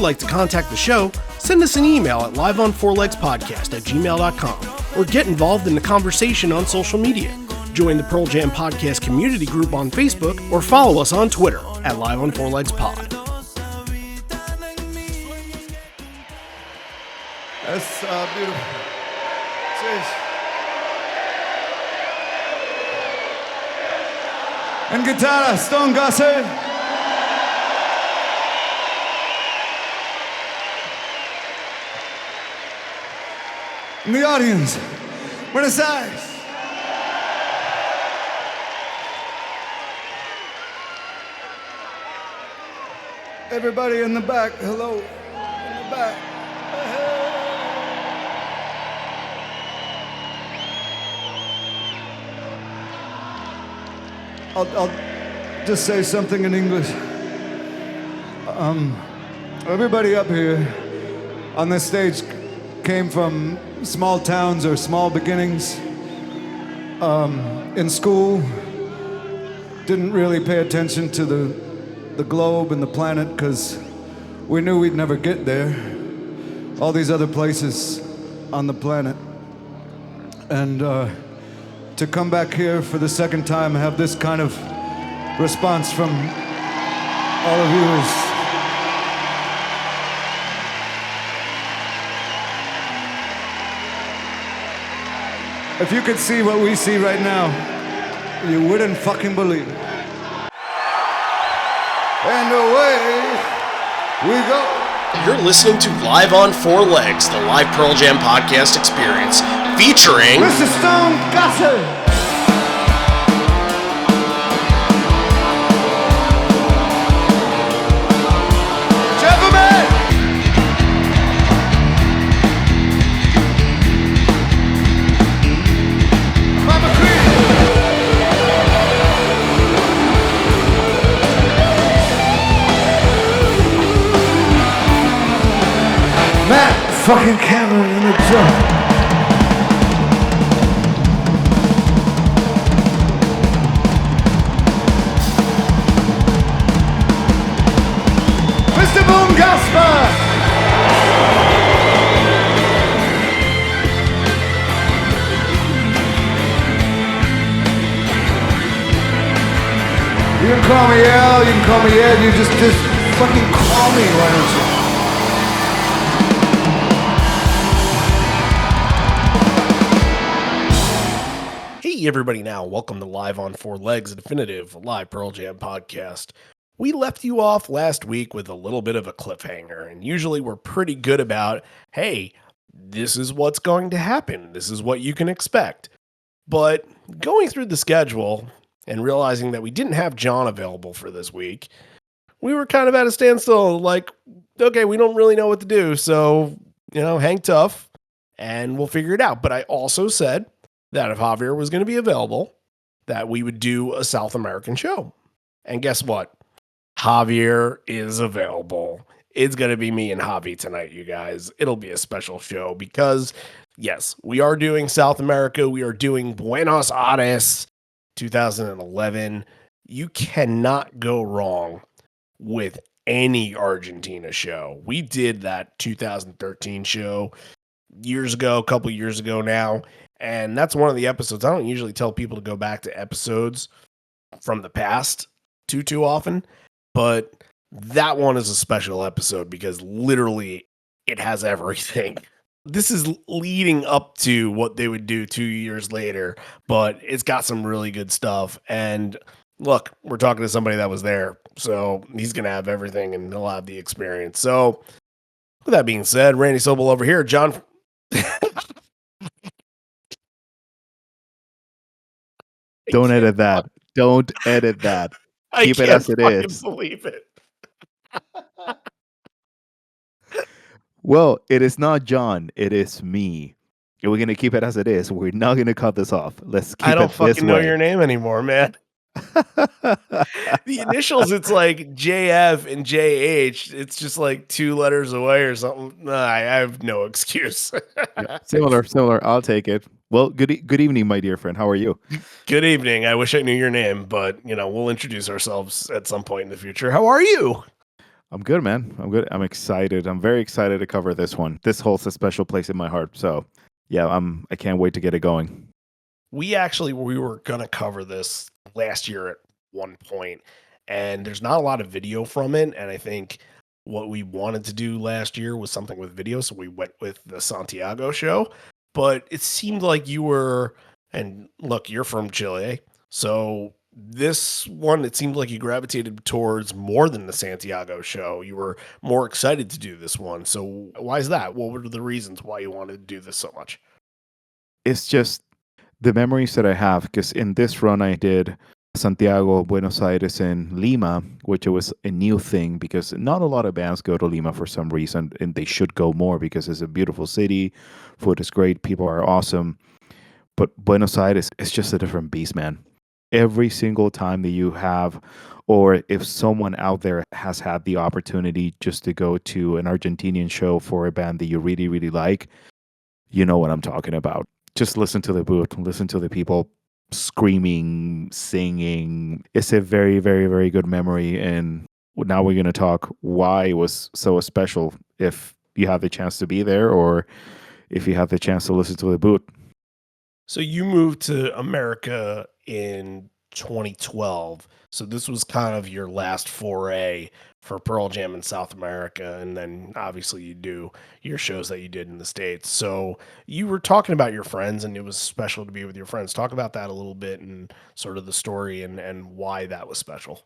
like to contact the show, send us an email at liveonfourlegspodcast@gmail.com or get involved in the conversation on social media. Join the Pearl Jam Podcast community group on Facebook or follow us on Twitter at liveonfourlegspod. That's beautiful. Cheers. And guitarra, Stone Gossard. In the audience, Buenos Aires. Everybody in the back, hello, in the back. I'll just say something in English. Everybody up here on this stage came from small towns or small beginnings. In school, didn't really pay attention to the globe and the planet because we knew we'd never get there. All these other places on the planet. And to come back here for the second time and have this kind of response from all of you is if you could see what we see right now, you wouldn't fucking believe it. And away we go. You're listening to Live on Four Legs, the live Pearl Jam podcast experience, featuring Mr. Stone Gossard. Gentlemen. Mama Queen. Matt fucking Cameron in the drum. Mr. Boom Gasper! You can call me Al, you can call me Ed, you just fucking call me, why don't you? Hey everybody now, welcome to Live on Four Legs, a definitive live Pearl Jam podcast. We left you off last week with a little bit of a cliffhanger, and usually we're pretty good about, hey, this is what's going to happen, this is what you can expect. But going through the schedule and realizing that we didn't have John available for this week, we were kind of at a standstill, like, okay, we don't really know what to do, so, hang tough, and we'll figure it out. But I also said that if Javier was going to be available, that we would do a South American show. And guess what? Javier is available. It's going to be me and Javi tonight, you guys. It'll be a special show because, yes, we are doing South America. We are doing Buenos Aires 2011. You cannot go wrong with any Argentina show. We did that 2013 show years ago, a couple years ago now. And that's one of the episodes. I don't usually tell people to go back to episodes from the past too often, but that one is a special episode because literally it has everything. This is leading up to what they would do 2 years later, but it's got some really good stuff. And look, we're talking to somebody that was there, so he's going to have everything and he'll have the experience. So with that being said, Randy Sobel over here, John. Don't edit that. Don't edit that. Keep it as it is. I can't believe it. Well, it is not John. It is me. And we're going to keep it as it is. We're not going to cut this off. Let's keep it this way. I don't fucking know your name anymore, man. The initials, it's like JF and JH. It's just like 2 letters away or something. I have no excuse. Yeah, similar. I'll take it. Well, good evening, my dear friend. How are you? Good evening. I wish I knew your name, but we'll introduce ourselves at some point in the future. How are you? I'm good, man. I'm good. I'm excited. I'm very excited to cover this one. This holds a special place in my heart. So, yeah, I can't wait to get it going. We were gonna cover this last year at one point, and there's not a lot of video from it. And I think what we wanted to do last year was something with video, so we went with the Santiago show. But it seemed like you were, and look, you're from Chile, so this one it seemed like you gravitated towards more than the Santiago show. You were more excited to do this one. So why is that? What were the reasons why you wanted to do this so much? It's just the memories that I have, because in this run I did Santiago, Buenos Aires, and Lima, which was a new thing because not a lot of bands go to Lima for some reason, and they should go more because it's a beautiful city, food is great, people are awesome. But Buenos Aires is just a different beast, man. Every single time that you have, or if someone out there has had the opportunity just to go to an Argentinian show for a band that you really, really like, you know what I'm talking about. Just listen to the booth, listen to the people screaming, singing. It's a very, very, very good memory. And now we're going to talk why it was so special if you have the chance to be there or if you have the chance to listen to the booth. So you moved to America in 2012. So this was kind of your last foray for Pearl Jam in South America. And then obviously you do your shows that you did in the States. So you were talking about your friends and it was special to be with your friends. Talk about that a little bit and sort of the story and why that was special.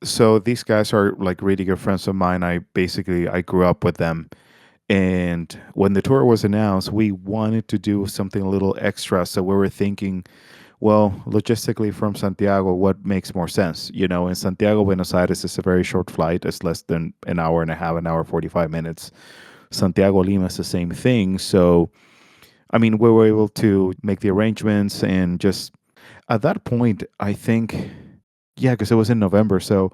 So these guys are like really good friends of mine. I grew up with them. And when the tour was announced, we wanted to do something a little extra. So we were thinking, well, logistically from Santiago, what makes more sense? You know, in Santiago, Buenos Aires is a very short flight. It's less than an hour and a half, an hour, 45 minutes. Santiago, Lima is the same thing. So, I mean, we were able to make the arrangements and just at that point, I think, yeah, because it was in November. So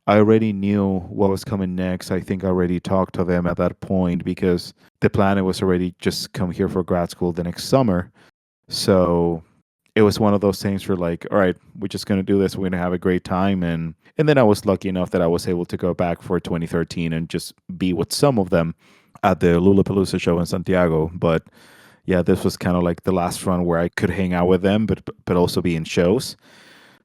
I already knew what was coming next. I think I already talked to them at that point because the plan was already just come here for grad school the next summer. So it was one of those things where like, all right, we're just gonna do this. We're gonna have a great time, and then I was lucky enough that I was able to go back for 2013 and just be with some of them at the Lollapalooza show in Santiago. But yeah, this was kind of like the last run where I could hang out with them, but also be in shows.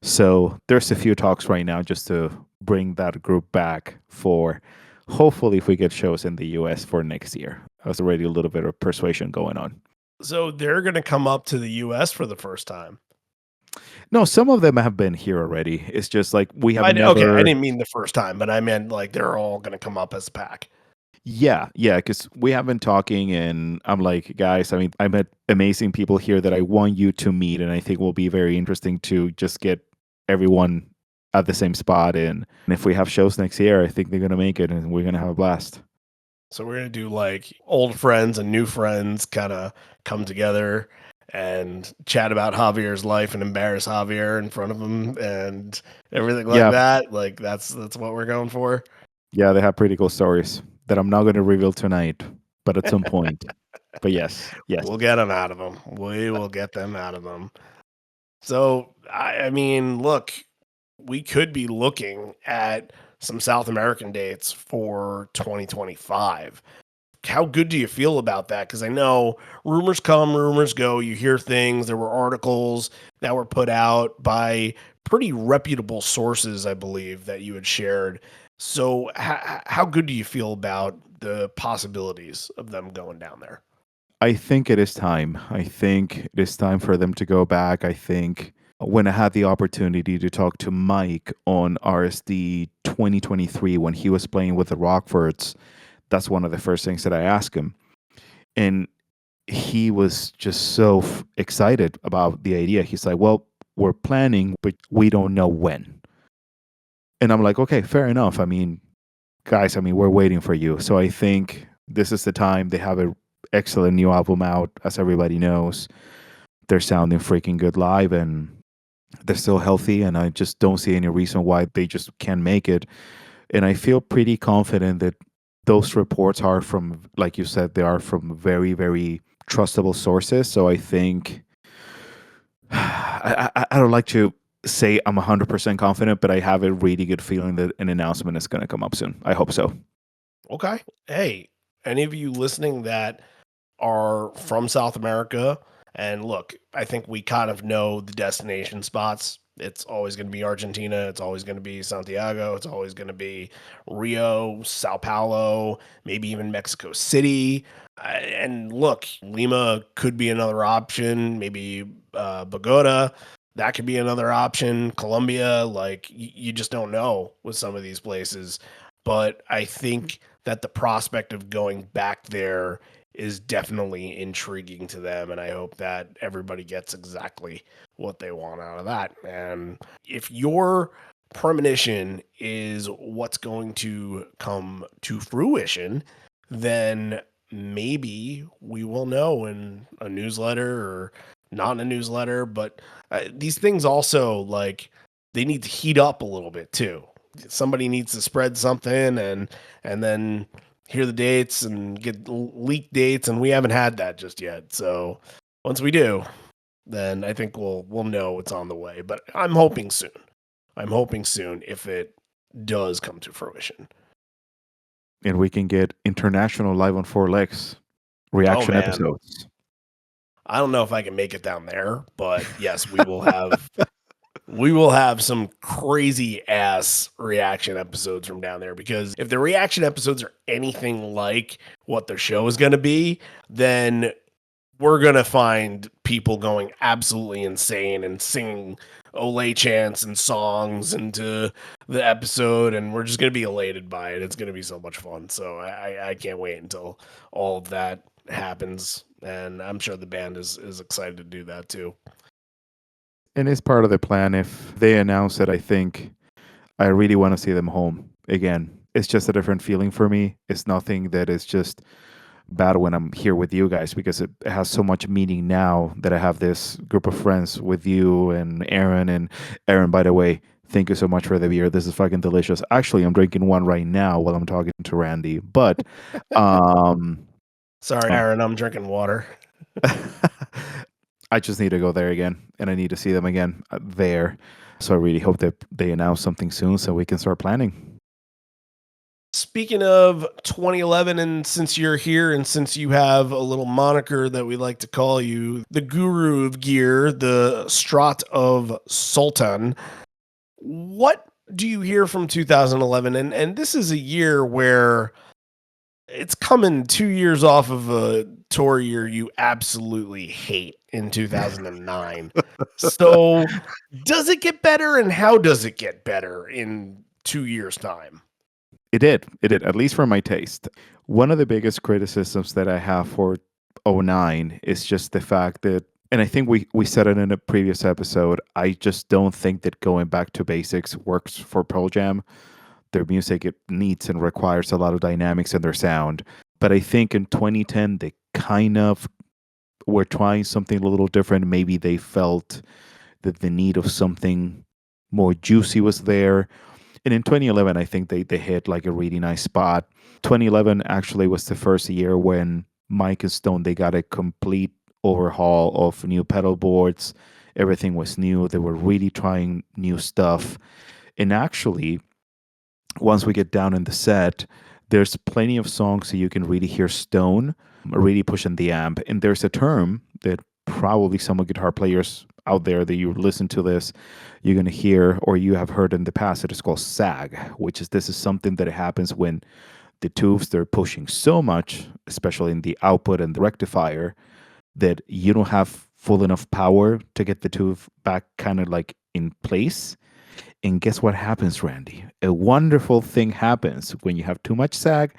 So there's a few talks right now just to bring that group back for hopefully if we get shows in the US for next year. There's already a little bit of persuasion going on. So they're going to come up to the US for the first time. No, some of them have been here already. It's just like we have Okay, I never. didn't mean the first time, but I meant like they're all going to come up as a pack. Yeah, because we have been talking, and I'm like, guys, I mean, I met amazing people here that I want you to meet, and I think will be very interesting to just get everyone at the same spot. And if we have shows next year, I think they're gonna make it, and we're gonna have a blast. So we're gonna do like old friends and new friends kind of come together and chat about Javier's life and embarrass Javier in front of him and everything like Yeah, that. Like that's what we're going for. yeah, they have pretty cool stories that I'm not gonna reveal tonight, but at some point. But yes, We'll get them out of them. We will get them out of them. So I mean, look, we could be looking at some South American dates for 2025. How good do you feel about that? Because I know rumors come, rumors go. You hear things. There were articles that were put out by pretty reputable sources, I believe, that you had shared. So, how good do you feel about the possibilities of them going down there? I think it is time. I think it is time for them to go back. I think when I had the opportunity to talk to Mike on RSD 2023 when he was playing with the Rockfords, that's one of the first things that I asked him. And he was just so excited about the idea. He's like, well, we're planning, but we don't know when. And I'm like, okay, fair enough. I mean, guys, I mean, we're waiting for you. So I think this is the time. They have an excellent new album out, as everybody knows. They're sounding freaking good live and they're still healthy. And I just don't see any reason why they just can't make it. And I feel pretty confident that those reports are from, like you said, they are from very, very trustable sources. So I think I don't like to say I'm 100% confident, but I have a really good feeling that an announcement is going to come up soon. I hope so. Okay. Hey, any of you listening that are from South America, and look, I think we kind of know the destination spots. It's always going to be Argentina. It's always going to be Santiago. It's always going to be Rio, Sao Paulo, maybe even Mexico City. And look, Lima could be another option. Maybe Bogota. That could be another option. Colombia, like you just don't know with some of these places. But I think that the prospect of going back there is definitely intriguing to them. And I hope that everybody gets exactly what they want out of that. And if your premonition is what's going to come to fruition, then maybe we will know in a newsletter or not in a newsletter. But these things also, like, they need to heat up a little bit too. Somebody needs to spread something and then hear the dates and get leaked dates, and we haven't had that just yet. So once we do, then I think we'll know it's on the way. But I'm hoping soon. I'm hoping soon if it does come to fruition. And we can get international live on four legs reaction man. episodes. I don't know if I can make it down there, but yes, we will have some crazy ass reaction episodes from down there, because if the reaction episodes are anything like what the show is going to be, then we're going to find people going absolutely insane and singing Ole chants and songs into the episode, and we're just going to be elated by it. It's going to be so much fun. So I can't wait until all of that happens, and I'm sure the band is excited to do that too. And it's part of the plan. If they announce it, I think I really want to see them home again. It's just a different feeling for me. It's nothing that is just bad when I'm here with you guys, because it has so much meaning now that I have this group of friends with you and Aaron. And Aaron, by the way, thank you so much for the beer. This is fucking delicious. Actually, I'm drinking one right now while I'm talking to Randy. But Sorry, Aaron, I'm drinking water. I just need to go there again, and I need to see them again there. So I really hope that they announce something soon so we can start planning. Speaking of 2011, and since you're here and since you have a little moniker that we like to call you, the guru of gear, the Strat of Sultan, what do you hear from 2011? And this is a year where it's coming 2 years off of a tour year you absolutely hate in 2009. So does it get better, and how does it get better in 2 years' time? It did. It did, at least for my taste. One of the biggest criticisms that I have for '09 is just the fact that, and I think we said it in a previous episode, I just don't think that going back to basics works for Pearl Jam. Their music, it needs and requires a lot of dynamics in their sound. But I think in 2010, they kind of were trying something a little different. Maybe they felt that the need of something more juicy was there. And in 2011, I think they hit like a really nice spot. 2011 actually was the first year when Mike and Stone, they got a complete overhaul of new pedal boards. Everything was new. They were really trying new stuff. And actually, once we get down in the set, there's plenty of songs that you can really hear Stone really pushing the amp. And there's a term that probably some guitar players out there that you listen to this, you're going to hear, or you have heard in the past, it is called sag, which is, this is something that happens when the tubes, they're pushing so much, especially in the output and the rectifier, that you don't have full enough power to get the tube back kind of like in place. And guess what happens, Randy? A wonderful thing happens when you have too much sag.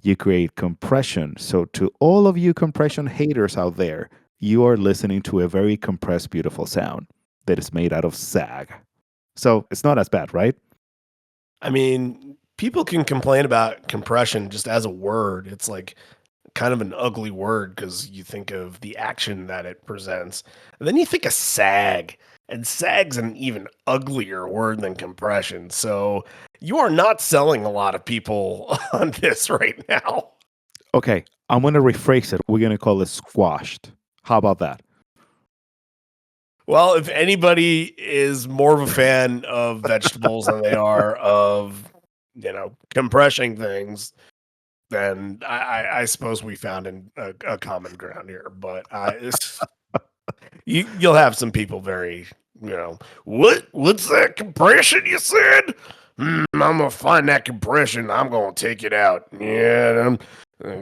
You create compression. So to all of you compression haters out there, you are listening to a very compressed, beautiful sound that is made out of sag. So it's not as bad, right? I mean, people can complain about compression just as a word. It's like kind of an ugly word because you think of the action that it presents. And then you think of sag, and sag's an even uglier word than compression. So you are not selling a lot of people on this right now. Okay, I'm going to rephrase it. We're going to call it squashed. How about that? Well, if anybody is more of a fan of vegetables than they are of, compression things, then I suppose we found a common ground here. But you'll have some people very, what's that compression you said? I'm gonna find that compression. I'm gonna take it out. Yeah,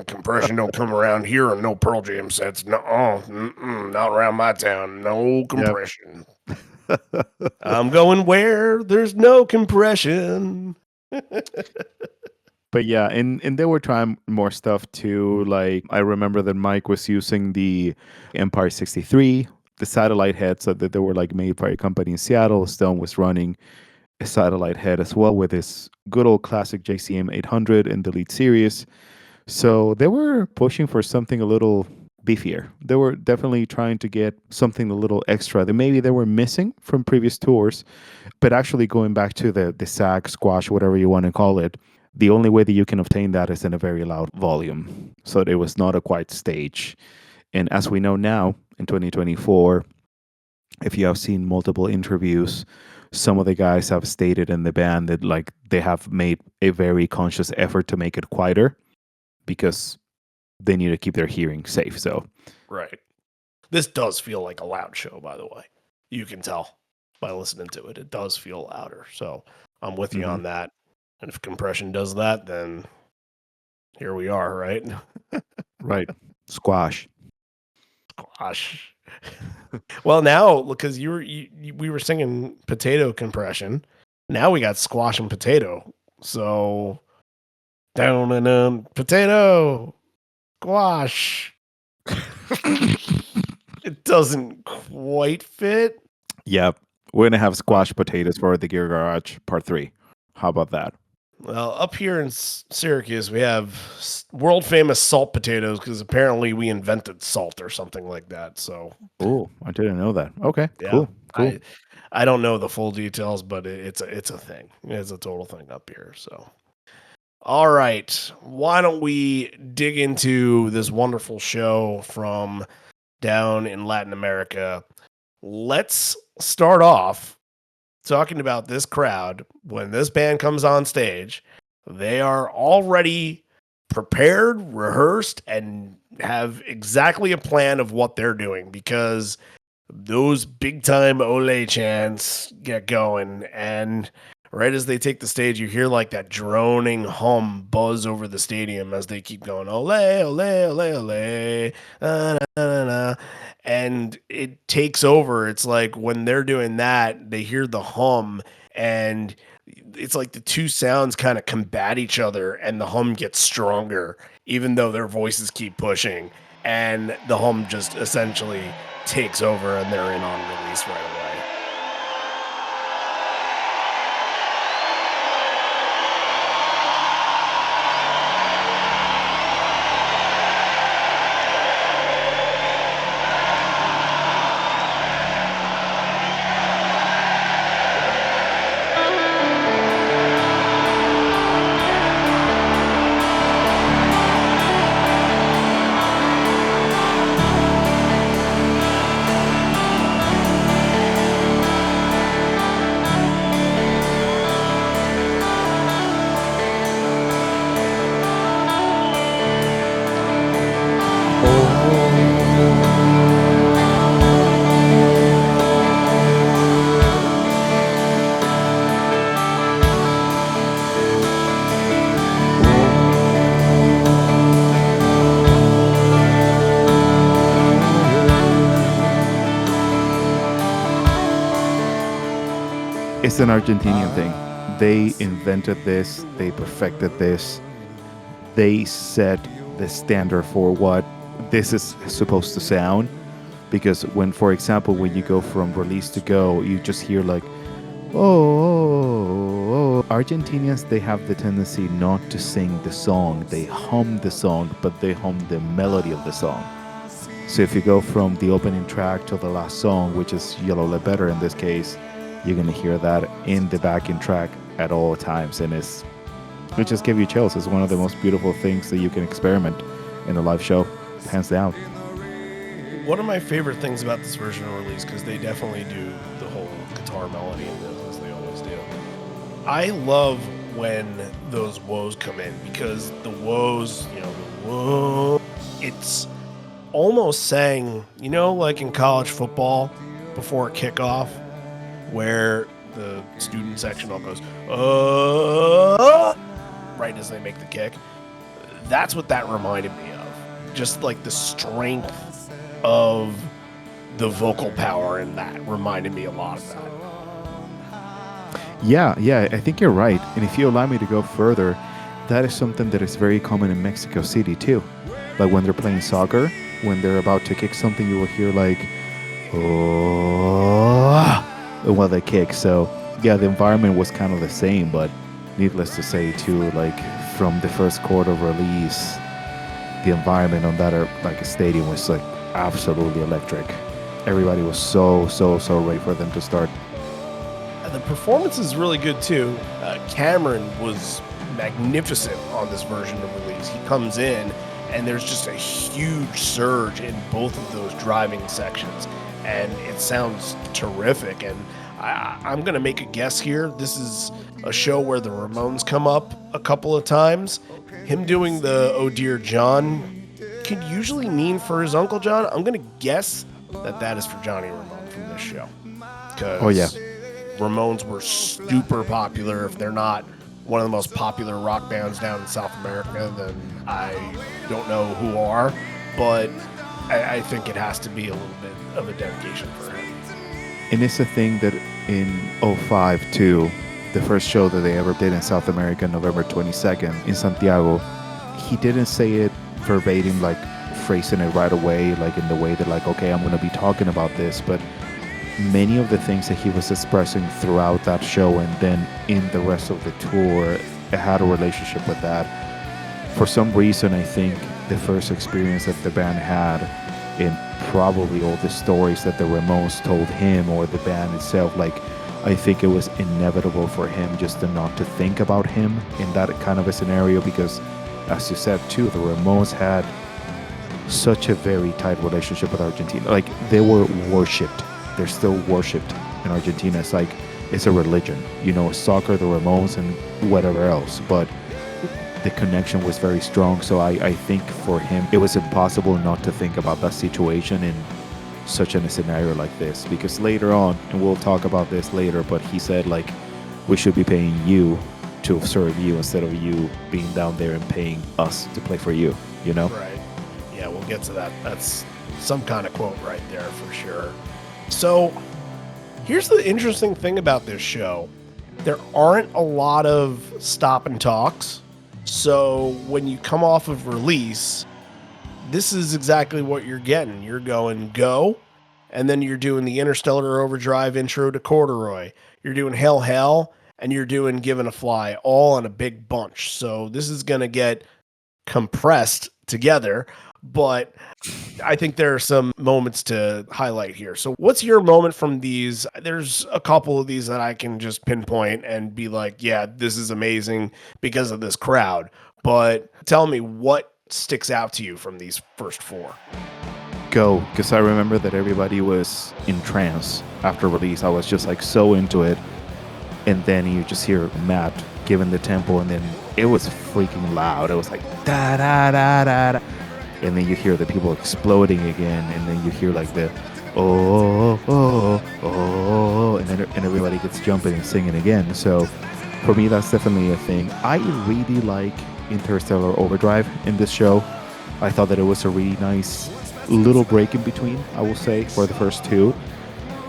compression don't come around here on no Pearl Jam sets. No, not around my town. No Yep. compression. I'm going where there's no compression. But yeah, and they were trying more stuff too. Like I remember that Mike was using the Empire 63, the satellite heads that they were like made by a company in Seattle. Stone was running a satellite head as well with his good old classic JCM 800 in the lead series. So they were pushing for something a little beefier. They were definitely trying to get something a little extra that maybe they were missing from previous tours, but actually going back to the sag, squash, whatever you want to call it, the only way that you can obtain that is in a very loud volume. So it was not a quiet stage. And as we know now, in 2024, if you have seen multiple interviews, some of the guys have stated in the band that like they have made a very conscious effort to make it quieter because they need to keep their hearing safe. So, Right. This does feel like a loud show, by the way. You can tell by listening to it. It does feel louder. So I'm with you on that. And if compression does that, then here we are, right? right, squash. Gosh. Well, now because we were singing potato compression. Now we got squash and potato. So down and potato squash. It doesn't quite fit. Yep. We're going to have squash potatoes for the Gear Garage Part 3. How about that? Well, up here in Syracuse, we have world famous salt potatoes because apparently we invented salt or something like that. So, oh, I didn't know that. Okay, yeah, cool. I don't know the full details, but it's a thing. It's a total thing up here. So, all right, why don't we dig into this wonderful show from down in Latin America? Let's start off talking about this crowd. When this band comes on stage, they are already prepared, rehearsed, and have exactly a plan of what they're doing because those big time Ole chants get going. And right as they take the stage, you hear like that droning hum buzz over the stadium as they keep going, Ole, Ole, Ole, Ole, na, na, na. And it takes over. It's like when they're doing that, they hear the hum, and it's like the two sounds kind of combat each other, and the hum gets stronger, even though their voices keep pushing. And the hum just essentially takes over, and they're in on release right away. It's an Argentinian thing. They invented this, they perfected this, they set the standard for what this is supposed to sound. Because when, for example, when you go from release to go, you just hear like, oh. Argentinians, they have the tendency not to sing the song. They hum the song, but they hum the melody of the song. So if you go from the opening track to the last song, which is Yellow Le Better in this case, you're going to hear that in the backing track at all times. And it just gives you chills. It's one of the most beautiful things that you can experiment in a live show, hands down. One of my favorite things about this version of Release, because they definitely do the whole guitar melody in this, as they always do. I love when those woes come in, because the woes, the whoa, it's almost saying, like in college football before kickoff, where the student section all goes, right as they make the kick. That's what that reminded me of. Just like the strength of the vocal power in that reminded me a lot of that. Yeah, I think you're right. And if you allow me to go further, that is something that is very common in Mexico City too. Like when they're playing soccer, when they're about to kick something, you will hear like, oh, while they kick. So yeah, the environment was kind of the same, but needless to say too, like from the first quarter of Release, the environment on that stadium was like absolutely electric. Everybody was so ready for them to start. The performance is really good too. Cameron was magnificent on this version of Release. He comes in and there's just a huge surge in both of those driving sections, and it sounds terrific. And I'm going to make a guess here. This is a show where the Ramones come up a couple of times. Him doing the "Oh Dear John" could usually mean for his Uncle John. I'm going to guess that is for Johnny Ramone from this show. Oh yeah. Ramones were super popular. If they're not one of the most popular rock bands down in South America, then I don't know who are. But I think it has to be a little bit of a dedication for him. And it's a thing that in 2005 too, the first show that they ever did in South America, November 22nd in Santiago, he didn't say it verbatim, like phrasing it right away, like in the way that like, okay, I'm going to be talking about this, but many of the things that he was expressing throughout that show and then in the rest of the tour, it had a relationship with that. For some reason, I think the first experience that the band had, and probably all the stories that the Ramones told him or the band itself, like I think it was inevitable for him just to not to think about him in that kind of a scenario, because as you said too, the Ramones had such a very tight relationship with Argentina. Like they were worshipped. They're still worshipped in Argentina. It's like it's a religion, soccer, the Ramones, and whatever else. But the connection was very strong. So I think for him, it was impossible not to think about that situation in such a scenario like this. Because later on, and we'll talk about this later, but he said like, we should be paying you to serve you instead of you being down there and paying us to play for you, Right. Yeah, we'll get to that. That's some kind of quote right there for sure. So here's the interesting thing about this show. There aren't a lot of stop and talks. So when you come off of Release, this is exactly what you're getting. You're going go, and then you're doing the Interstellar Overdrive intro to Corduroy. You're doing Hail Hail, and you're doing Given a Fly, all in a big bunch. So this is going to get compressed together, but I think there are some moments to highlight here. So what's your moment from these? There's a couple of these that I can just pinpoint and be like, yeah, this is amazing because of this crowd. But tell me what sticks out to you from these first four. Go, because I remember that everybody was in trance after Release. I was just like so into it. And then you just hear Matt giving the tempo, and then it was freaking loud. It was like da da da da da. And then you hear the people exploding again, and then you hear like the oh, and then everybody gets jumping and singing again. So for me, that's definitely a thing. I really like Interstellar Overdrive in this show. I thought that it was a really nice little break in between, I will say, for the first two.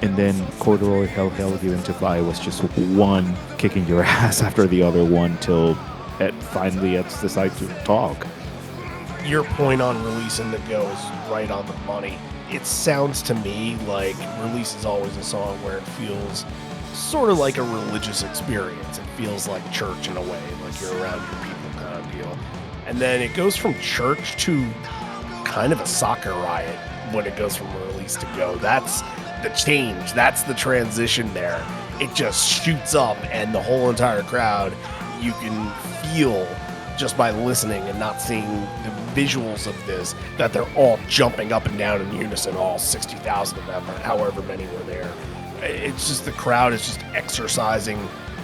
And then Corduroy, Hell, Given to Fly was just one kicking your ass after the other one till it finally decided to talk. Your point on Release and the Go is right on the money. It sounds to me like Release is always a song where it feels sort of like a religious experience. It feels like church in a way, like you're around your people kind of deal. And then it goes from church to kind of a soccer riot when it goes from Release to Go. That's the change. That's the transition there. It just shoots up, and the whole entire crowd, you can feel just by listening and not seeing the visuals of this, that they're all jumping up and down in unison, all 60,000 of them, or however many were there. It's just the crowd is just exercising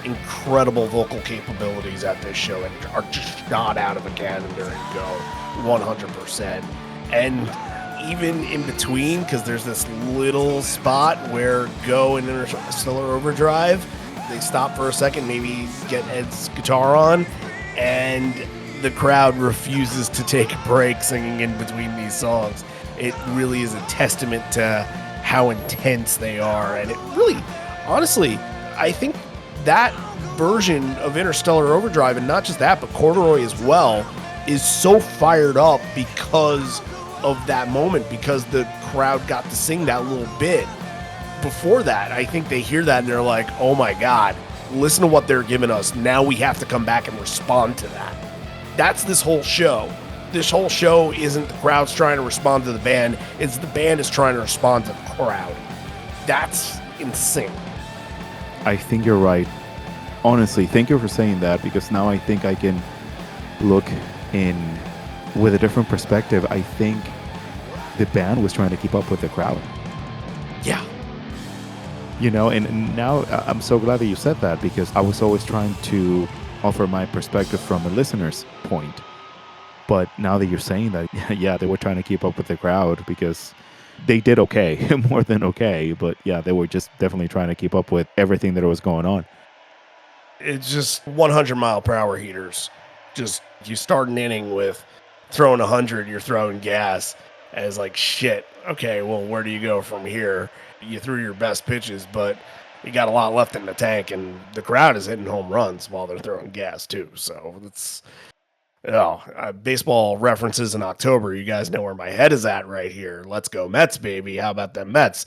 incredible vocal capabilities at this show and are just shot out of a cannon during go 100%. And even in between, because there's this little spot where Go and Interstellar Overdrive, they stop for a second, maybe get Ed's guitar on, and the crowd refuses to take a break singing in between these songs. It really is a testament to how intense they are. And it really, honestly, I think that version of Interstellar Overdrive, and not just that, but Corduroy as well, is so fired up because of that moment, because the crowd got to sing that little bit. Before that, I think they hear that and they're like, oh my God, listen to what they're giving us. Now we have to come back and respond to that. That's this whole show. This whole show isn't the crowd's trying to respond to the band, it's the band is trying to respond to the crowd. That's insane. I think you're right. Honestly, thank you for saying that, because now I think I can look in with a different perspective. I think the band was trying to keep up with the crowd. Yeah. You know, and now I'm so glad that you said that, because I was always trying to offer my perspective from a listener's point. But now that you're saying that, yeah, they were trying to keep up with the crowd, because they did okay, more than okay. But yeah, they were just definitely trying to keep up with everything that was going on. It's just 100 mile per hour heaters. Just, you start an inning with throwing 100, you're throwing gas. And it's like, shit, okay, well, where do you go from here? You threw your best pitches, but you got a lot left in the tank, and the crowd is hitting home runs while they're throwing gas too. So it's, baseball references in October. You guys know where my head is at right here. Let's go Mets, baby. How about them Mets?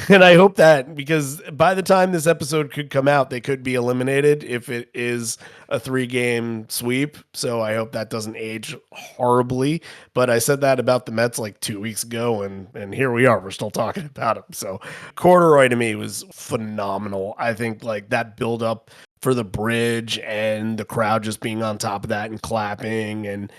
And I hope that, because by the time this episode could come out, they could be eliminated if it is a 3-game sweep. So I hope that doesn't age horribly. But I said that about the Mets like 2 weeks ago, and here we are. We're still talking about them. So Corduroy to me was phenomenal. I think like that build up for the bridge and the crowd just being on top of that and clapping and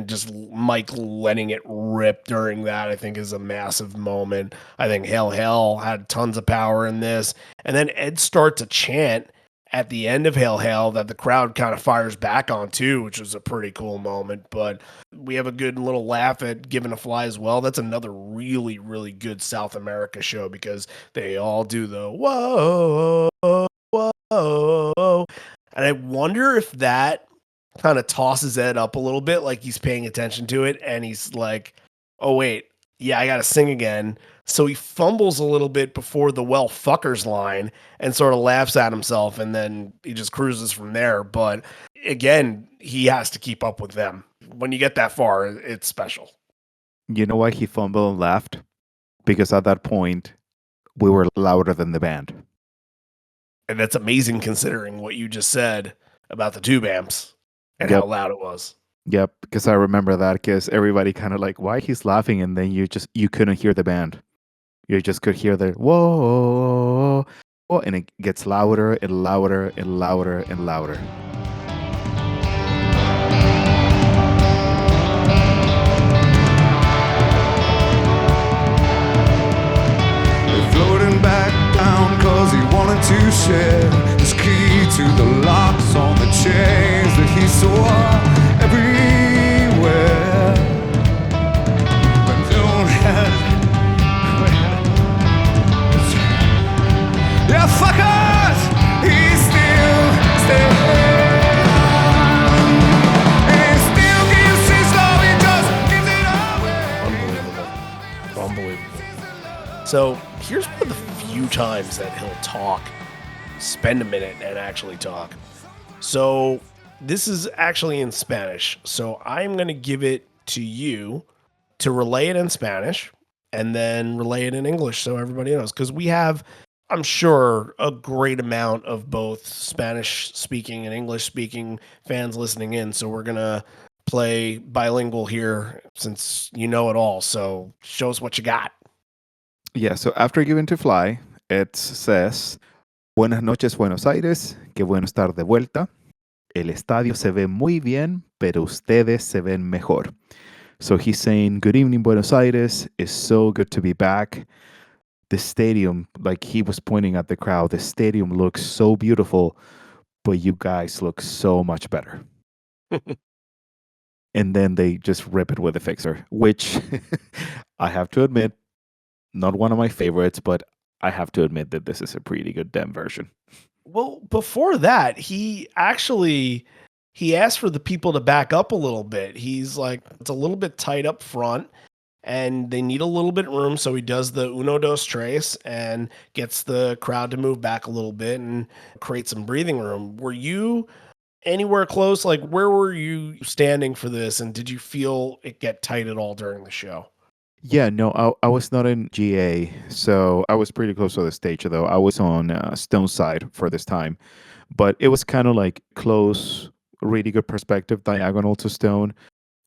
just Mike letting it rip during that, I think is a massive moment. I think Hail Hail had tons of power in this. And then Ed starts to chant at the end of Hail Hail that the crowd kind of fires back on too, which was a pretty cool moment. But we have a good little laugh at Given a Fly as well. That's another really, really good South America show, because they all do the whoa, whoa. And I wonder if that kind of tosses Ed up a little bit, like he's paying attention to it, and he's like, oh wait, yeah, I gotta sing again. So he fumbles a little bit before the well fuckers line and sort of laughs at himself, and then he just cruises from there. But again, he has to keep up with them. When you get that far, it's special. You know why he fumbled and laughed? Because at that point, we were louder than the band. And that's amazing considering what you just said about the tube amps and Yep. how loud it was. Yep, because I remember that, because everybody kind of like, why he's laughing, and then you couldn't hear the band. You just could hear the whoa, whoa, and it gets louder and louder and louder and louder. Floating back down cause he wanted to share his key to the locks on the chains that he saw everywhere. But don't have, yeah, fuckers, he's still staying. And he still gives his love, he just gives it away. Unbelievable. So here's one of the few times that he'll talk, spend a minute and actually talk. So this is actually in Spanish. So I'm going to give it to you to relay it in Spanish and then relay it in English so everybody knows. Because we have, I'm sure, a great amount of both Spanish speaking and English speaking fans listening in. So we're going to play bilingual here since you know it all. So show us what you got. Yeah, so after Given to Fly, it says, Buenas noches, Buenos Aires. Qué bueno estar de vuelta. El estadio se ve muy bien, pero ustedes se ven mejor. So he's saying, good evening, Buenos Aires. It's so good to be back. The stadium, like he was pointing at the crowd, the stadium looks so beautiful, but you guys look so much better. And then they just rip it with the fixer, which I have to admit, not one of my favorites, but I have to admit that this is a pretty good dem version. Well, before that, he asked for the people to back up a little bit. He's like, it's a little bit tight up front and they need a little bit of room. So he does the uno, dos, tres and gets the crowd to move back a little bit and create some breathing room. Were you anywhere close? Like, where were you standing for this? And did you feel it get tight at all during the show? Yeah, no, I was not in GA, so I was pretty close to the stage, though. I was on Stone's side for this time, but it was kind of like close, really good perspective, diagonal to Stone.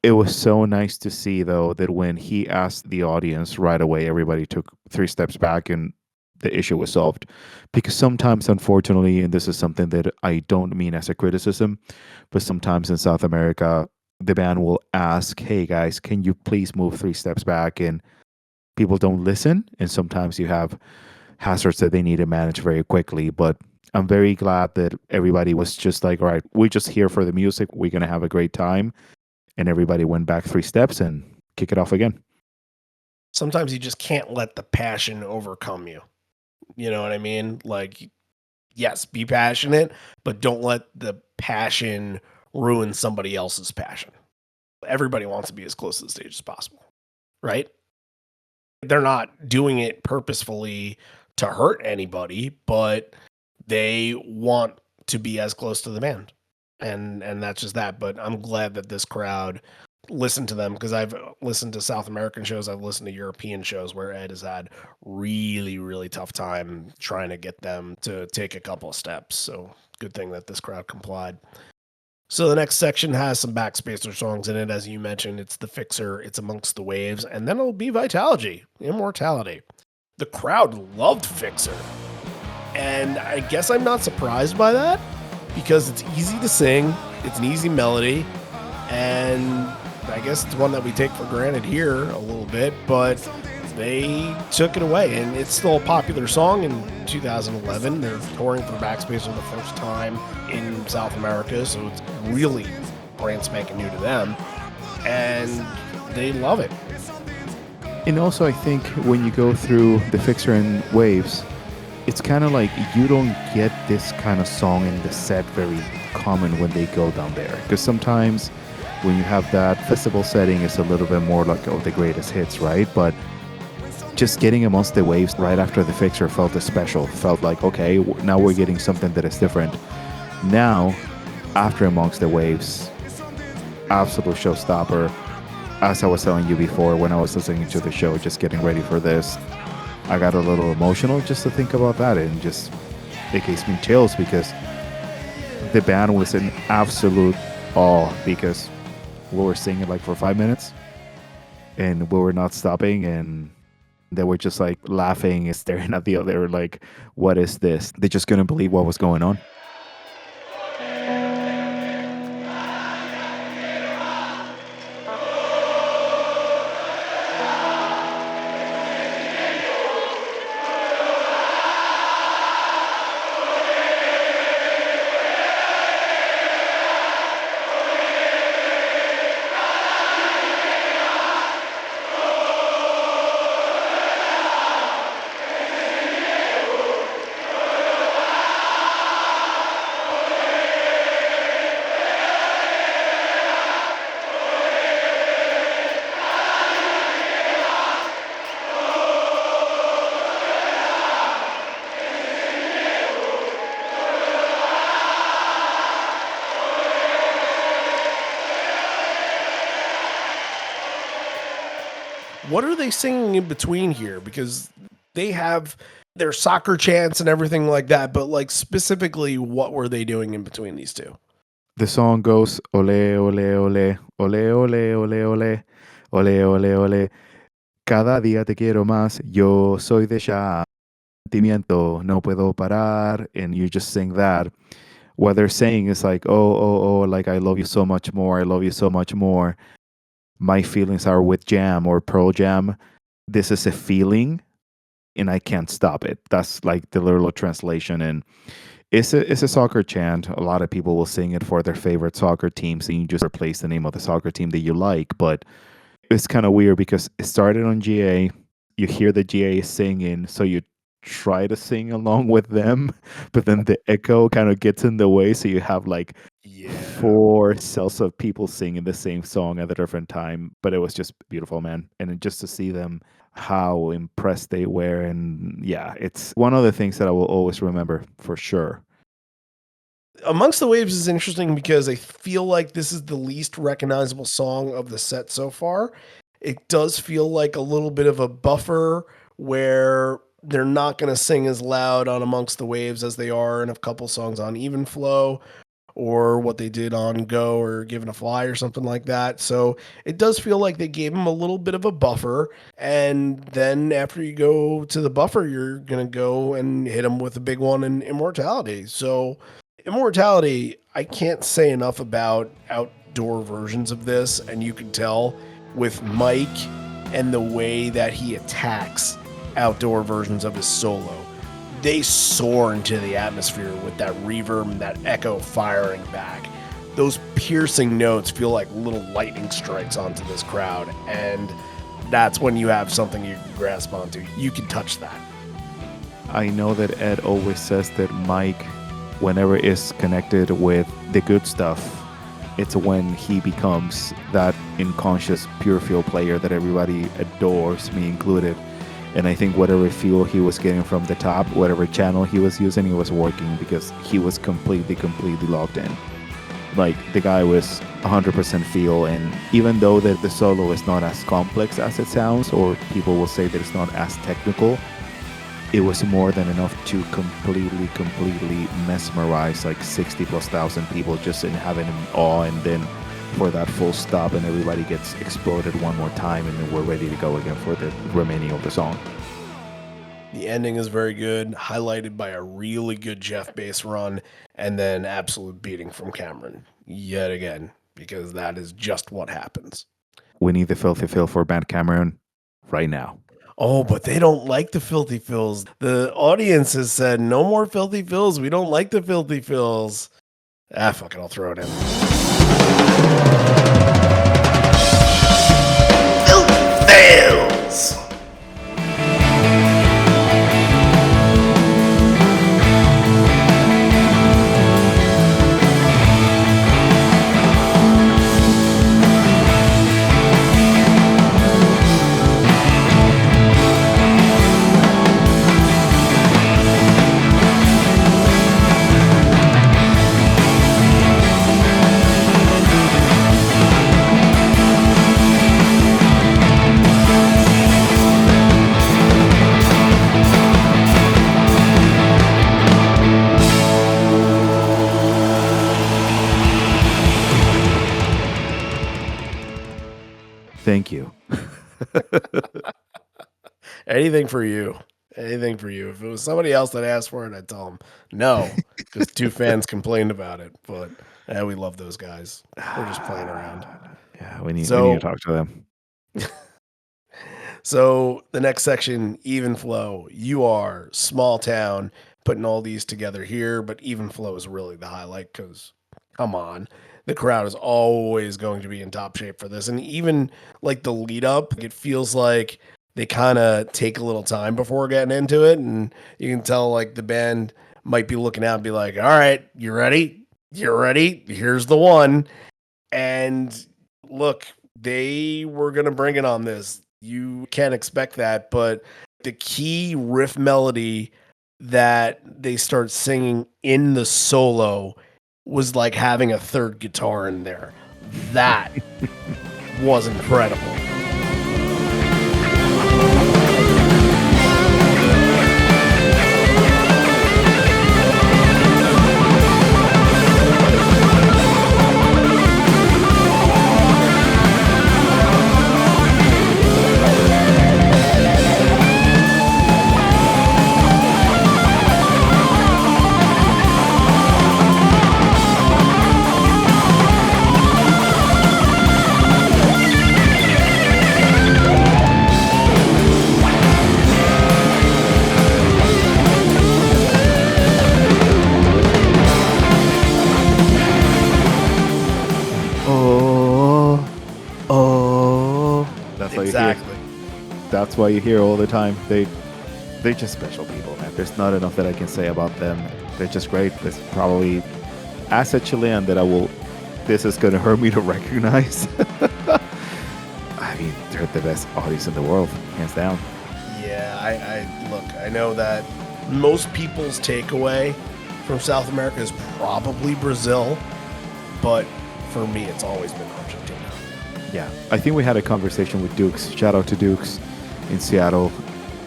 It was so nice to see, though, that when he asked the audience right away, everybody took 3 steps back and the issue was solved. Because sometimes, unfortunately, and this is something that I don't mean as a criticism, but sometimes in South America, the band will ask, hey guys, can you please move 3 steps back? And people don't listen. And sometimes you have hazards that they need to manage very quickly. But I'm very glad that everybody was just like, all right, we're just here for the music. We're going to have a great time. And everybody went back 3 steps and kick it off again. Sometimes you just can't let the passion overcome you. You know what I mean? Like, yes, be passionate, but don't let the passion ruin somebody else's passion. Everybody wants to be as close to the stage as possible, right? They're not doing it purposefully to hurt anybody, but they want to be as close to the band. And that's just that. But I'm glad that this crowd listened to them because I've listened to South American shows, I've listened to European shows where Ed has had really, really tough time trying to get them to take a couple of steps. So good thing that this crowd complied. So the next section has some Backspacer songs in it. As you mentioned, it's The Fixer, It's Amongst the Waves, and then it'll be Vitalogy, Immortality. The crowd loved Fixer. And I guess I'm not surprised by that because it's easy to sing, it's an easy melody, and I guess it's one that we take for granted here a little bit, but they took it away, and it's still a popular song in 2011. They're touring for Backspacer the first time in South America, so it's really brand spanking new to them, and they love it. And also, I think when you go through The Fixer and Waves, it's kind of like you don't get this kind of song in the set very common when they go down there. Because sometimes when you have that festival setting, it's a little bit more like, oh, the greatest hits, right? But just getting Amongst the Waves right after The Fixer felt special. Felt like, okay, now we're getting something that is different. Now, after Amongst the Waves, absolute showstopper. As I was telling you before, when I was listening to the show, just getting ready for this, I got a little emotional just to think about that, and just it gives me chills because the band was in absolute awe because we were singing like for 5 minutes and we were not stopping, and they were just like laughing and staring at the other like, what is this? They just couldn't believe what was going on. What are they singing in between here? Because they have their soccer chants and everything like that, but like specifically, what were they doing in between these two? The song goes ole ole ole ole ole ole ole ole ole ole. Cada día te quiero más. Yo soy de sentimiento. No puedo parar. And you just sing that. what they're saying is like, oh, like I love you so much more. I love you so much more. My feelings are with Jam or Pearl Jam. This is a feeling and I can't stop it. That's like the literal translation. And it's a soccer chant. A lot of people will sing it for their favorite soccer teams, and you just replace the name of the soccer team that you like. But it's kind of weird because it started on GA. You hear the GA singing, so you try to sing along with them, but then the echo kind of gets in the way. So you have like Yeah. 4 cells of people singing the same song at a different time. But it was just beautiful, man. And just to see them, how impressed they were. And yeah, it's one of the things that I will always remember for sure. Amongst the Waves is interesting because I feel like this is the least recognizable song of the set so far. It does feel like a little bit of a buffer where they're not going to sing as loud on Amongst the Waves as they are in a couple songs on Even Flow or what they did on Go or Given a Fly or something like that. So it does feel like they gave him a little bit of a buffer. And then after you go to the buffer, you're going to go and hit him with a big one in Immortality. So Immortality, I can't say enough about outdoor versions of this, and you can tell with Mike and the way that he attacks outdoor versions of his solo. They soar into the atmosphere with that reverb and that echo firing back. Those piercing notes feel like little lightning strikes onto this crowd, and that's when you have something you can grasp onto. You can touch that. I know that Ed always says that Mike, whenever is connected with the good stuff, it's when he becomes that unconscious pure feel player that everybody adores, me included. And I think whatever fuel he was getting from the top, whatever channel he was using, it was working because he was completely locked in. Like, the guy was 100% feel, and even though that the solo is not as complex as it sounds, or people will say that it's not as technical, it was more than enough to completely mesmerize like 60,000+ people just in having an awe, and then for that full stop and everybody gets exploded one more time, and then we're ready to go again for the remaining of the song. The ending is very good, highlighted by a really good Jeff bass run, and then absolute beating from Cameron yet again, because that is just what happens. We need the filthy fill for Band Cameron right now. Oh, but they don't like the filthy fills. The audience has said, no more filthy fills. We don't like the filthy fills. Fuck it, I'll throw it in. Filthy fills! Thank you. Anything for you. Anything for you. If it was somebody else that asked for it, I'd tell them no, because 2 fans complained about it. But we love those guys. We're just playing around. Yeah, we need to talk to them. So the next section, Even Flow. You are small town, putting all these together here, but Even Flow is really the highlight because, come on, the crowd is always going to be in top shape for this. And even like the lead up, it feels like they kind of take a little time before getting into it. And you can tell like the band might be looking out and be like, all right, you ready? You're ready. Here's the one. And look, they were going to bring it on this. You can't expect that, but the key riff melody that they start singing in the solo was like having a third guitar in there. That was incredible. That's all you hear. Exactly. That's why you hear all the time. They're just special people, man. There's not enough that I can say about them. They're just great. It's probably, as a Chilean, this is going to hurt me to recognize. I mean, they're the best artists in the world, hands down. Yeah, I know that most people's takeaway from South America is probably Brazil, but for me, it's always been Argentina. Yeah, I think we had a conversation with Dukes. Shout out to Dukes in Seattle.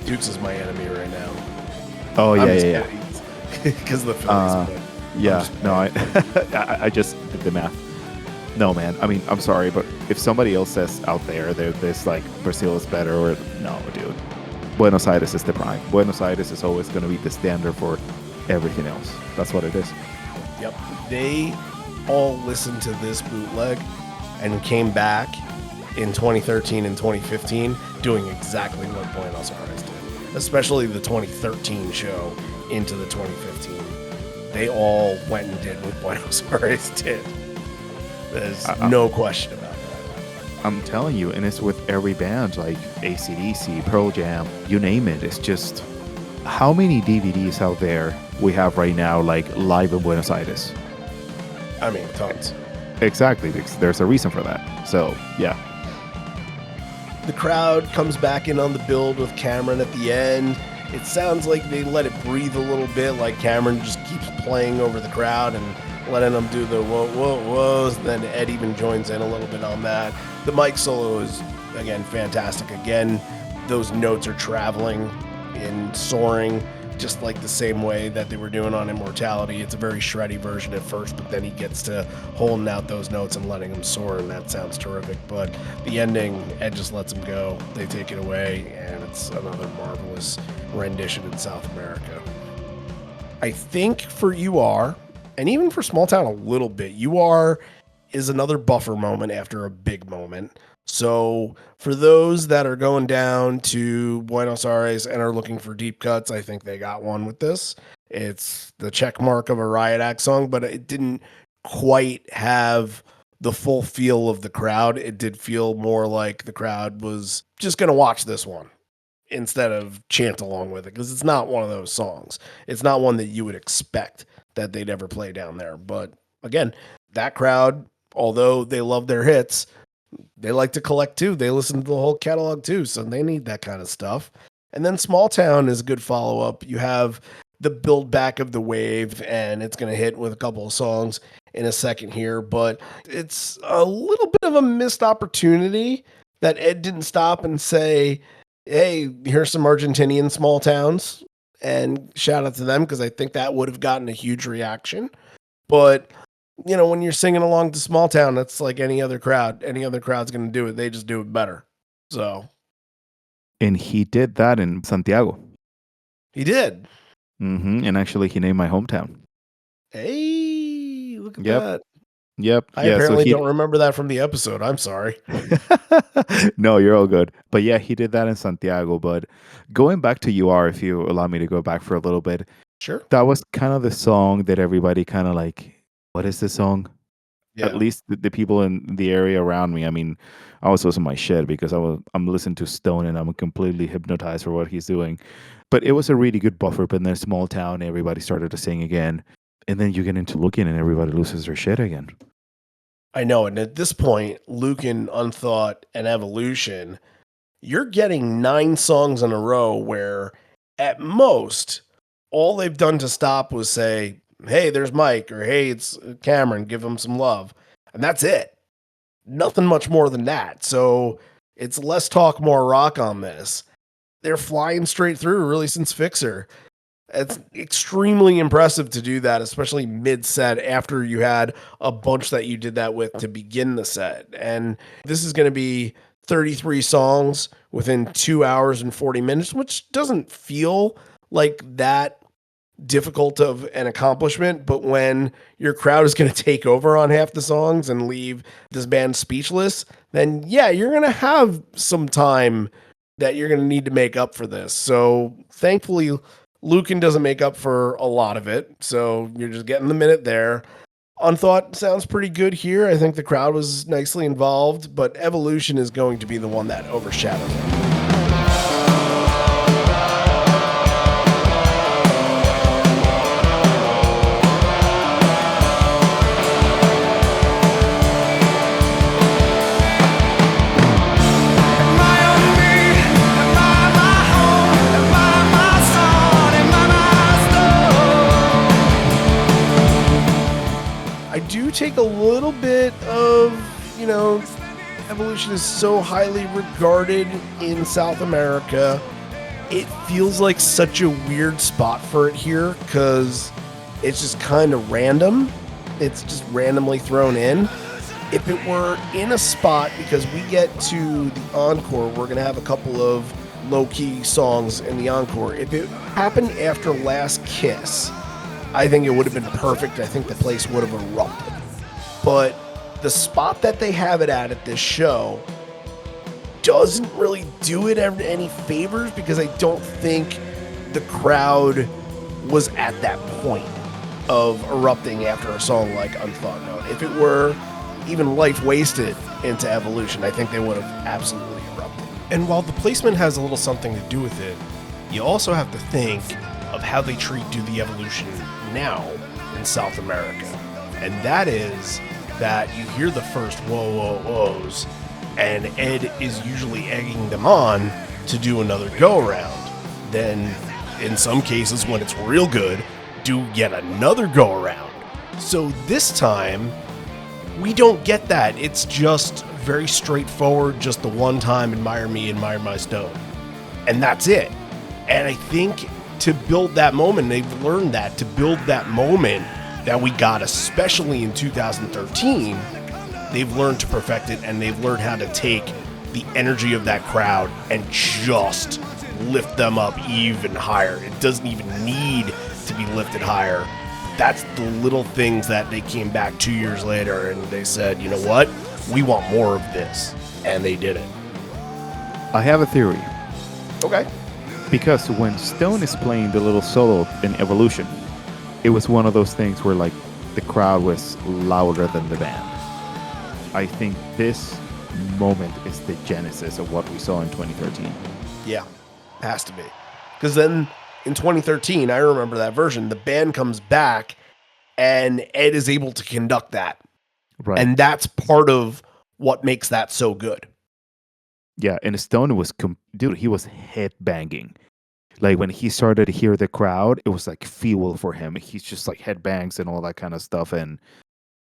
Dukes is my enemy right now. Oh yeah. Because the Phillies. I just did the math. No, man. I mean, I'm sorry, but if somebody else says out there's like Brazil is better, or no, dude. Buenos Aires is the prime. Buenos Aires is always going to be the standard for everything else. That's what it is. Yep. They all listened to this bootleg and came back in 2013 and 2015 doing exactly what Buenos Aires did, especially the 2013 show into the 2015. They all went and did what Buenos Aires did. There's no question about that. I'm telling you, and it's with every band, like AC/DC, Pearl Jam, you name it. It's just, how many DVDs out there we have right now, like live in Buenos Aires? I mean, tons. Exactly, because there's a reason for that. So, yeah. The crowd comes back in on the build with Cameron at the end. It sounds like they let it breathe a little bit, like Cameron just keeps playing over the crowd and letting them do the whoa, whoa, whoas. Then Ed even joins in a little bit on that. The mic solo is, again, fantastic. Again, those notes are traveling and soaring just like the same way that they were doing on Immortality. It's a very shreddy version at first, but then he gets to holding out those notes and letting them soar, and that sounds terrific. But the ending, Ed just lets them go. They take it away, and it's another marvelous rendition in South America. I think for You Are, and even for Small Town a little bit, You Are is another buffer moment after a big moment. So for those that are going down to Buenos Aires and are looking for deep cuts, I think they got one with this. It's the check mark of a Riot Act song, but it didn't quite have the full feel of the crowd. It did feel more like the crowd was just going to watch this one instead of chant along with it, because it's not one of those songs. It's not one that you would expect that they'd ever play down there. But again, that crowd, although they love their hits, they like to collect too. They listen to the whole catalog too, so they need that kind of stuff. And then Small Town is a good follow-up. You have the build back of the wave, and it's going to hit with a couple of songs in a second here, but it's a little bit of a missed opportunity that Ed didn't stop and say, hey, here's some Argentinian small towns, and shout out to them, because I think that would have gotten a huge reaction. But you know, when you're singing along to Small Town, that's like any other crowd. Any other crowd's going to do it. They just do it better. So. And he did that in Santiago. He did. Mm-hmm. And actually, he named my hometown. Hey, look at that. Yep. I apparently don't remember that from the episode. I'm sorry. No, you're all good. But yeah, he did that in Santiago. But going back to You Are, if you allow me to go back for a little bit. Sure. That was kind of the song that everybody kind of like, what is this song? Yeah. At least the people in the area around me. I mean, I was losing my shit because I'm listening to Stone and I'm completely hypnotized for what he's doing. But it was a really good buffer. But then Small Town, everybody started to sing again. And then you get into Looking and everybody loses their shit again. I know. And at this point, Lucan, Unthought, and Evolution, you're getting 9 songs in a row where at most, all they've done to stop was say, hey, there's Mike, or hey, it's Cameron, give him some love. And that's it. Nothing much more than that. So it's less talk, more rock on this. They're flying straight through, really, since Fixer. It's extremely impressive to do that, especially mid-set after you had a bunch that you did that with to begin the set. And this is going to be 33 songs within 2 hours and 40 minutes, which doesn't feel like that difficult of an accomplishment, but when your crowd is going to take over on half the songs and leave this band speechless, then yeah, you're going to have some time that you're going to need to make up for this. So thankfully, Lucan doesn't make up for a lot of it. So you're just getting the minute there. Unthought sounds pretty good here. I think the crowd was nicely involved, but Evolution is going to be the one that overshadows it. I do take a little bit of, Evolution is so highly regarded in South America. It feels like such a weird spot for it here because it's just kind of random. It's just randomly thrown in. If it were in a spot, because we get to the encore, we're going to have a couple of low-key songs in the encore. If it happened after Last Kiss, I think it would have been perfect. I think the place would have erupted. But the spot that they have it at this show doesn't really do it any favors because I don't think the crowd was at that point of erupting after a song like Unthought Note. If it were even life wasted into Evolution, I think they would have absolutely erupted. And while the placement has a little something to do with it, you also have to think of how they treat Do the Evolution now in South America. And that is that you hear the first whoa, whoa, whoas, and Ed is usually egging them on to do another go-around. Then, in some cases, when it's real good, do yet another go-around. So this time, we don't get that. It's just very straightforward, just the one time, admire me, admire my stone. And that's it. And I think to build that moment, they've learned that, to build that moment that we got, especially in 2013, they've learned to perfect it, and they've learned how to take the energy of that crowd and just lift them up even higher. It doesn't even need to be lifted higher. That's the little things that they came back 2 years later and they said, you know what? We want more of this. And they did it. I have a theory. Okay. Because when Stone is playing the little solo in Evolution, it was one of those things where like the crowd was louder than the band. I think this moment is the genesis of what we saw in 2013. Yeah, has to be. Because then in 2013, I remember that version, the band comes back and Ed is able to conduct that. Right. And that's part of what makes that so good. Yeah, and Stone was, he was headbanging. Like when he started to hear the crowd, it was like fuel for him. He's just like headbangs and all that kind of stuff. And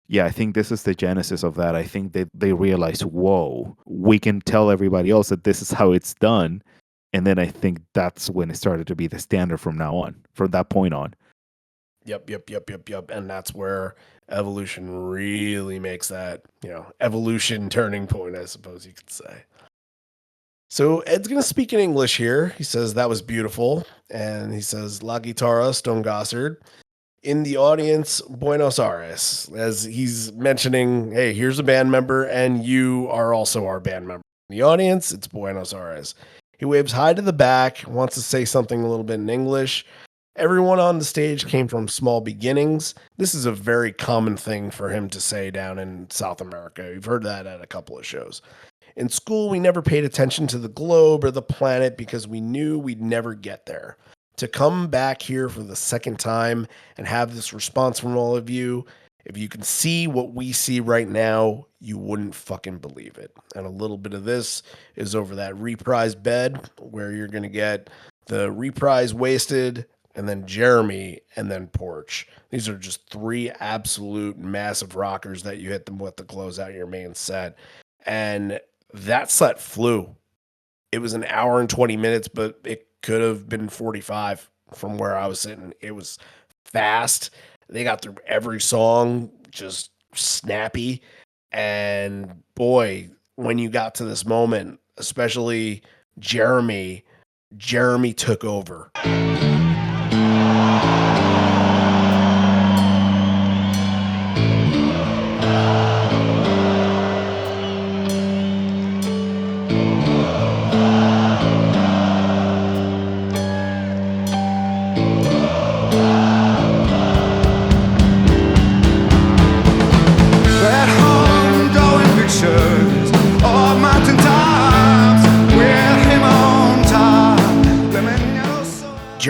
yeah, I think this is the genesis of that. I think that they realized, whoa, we can tell everybody else that this is how it's done. And then I think that's when it started to be the standard from now on, from that point on. Yep. And that's where Evolution really makes that, evolution turning point, I suppose you could say. So Ed's going to speak in English here. He says, that was beautiful. And he says, La Guitarra, Stone Gossard. In the audience, Buenos Aires, as he's mentioning, hey, here's a band member, and you are also our band member. In the audience, it's Buenos Aires. He waves hi to the back, wants to say something a little bit in English. Everyone on the stage came from small beginnings. This is a very common thing for him to say down in South America. We've heard that at a couple of shows. In school, we never paid attention to the globe or the planet because we knew we'd never get there. To come back here for the second time and have this response from all of you, if you can see what we see right now, you wouldn't fucking believe it. And a little bit of this is over that reprise bed where you're going to get the reprise Wasted, and then Jeremy, and then Porch. These are just three absolute massive rockers that you hit them with to close out your main set. And that set flew. It was an hour and 20 minutes, but it could have been 45 from where I was sitting. It was fast. They got through every song, just snappy. And boy, when you got to this moment, especially Jeremy took over.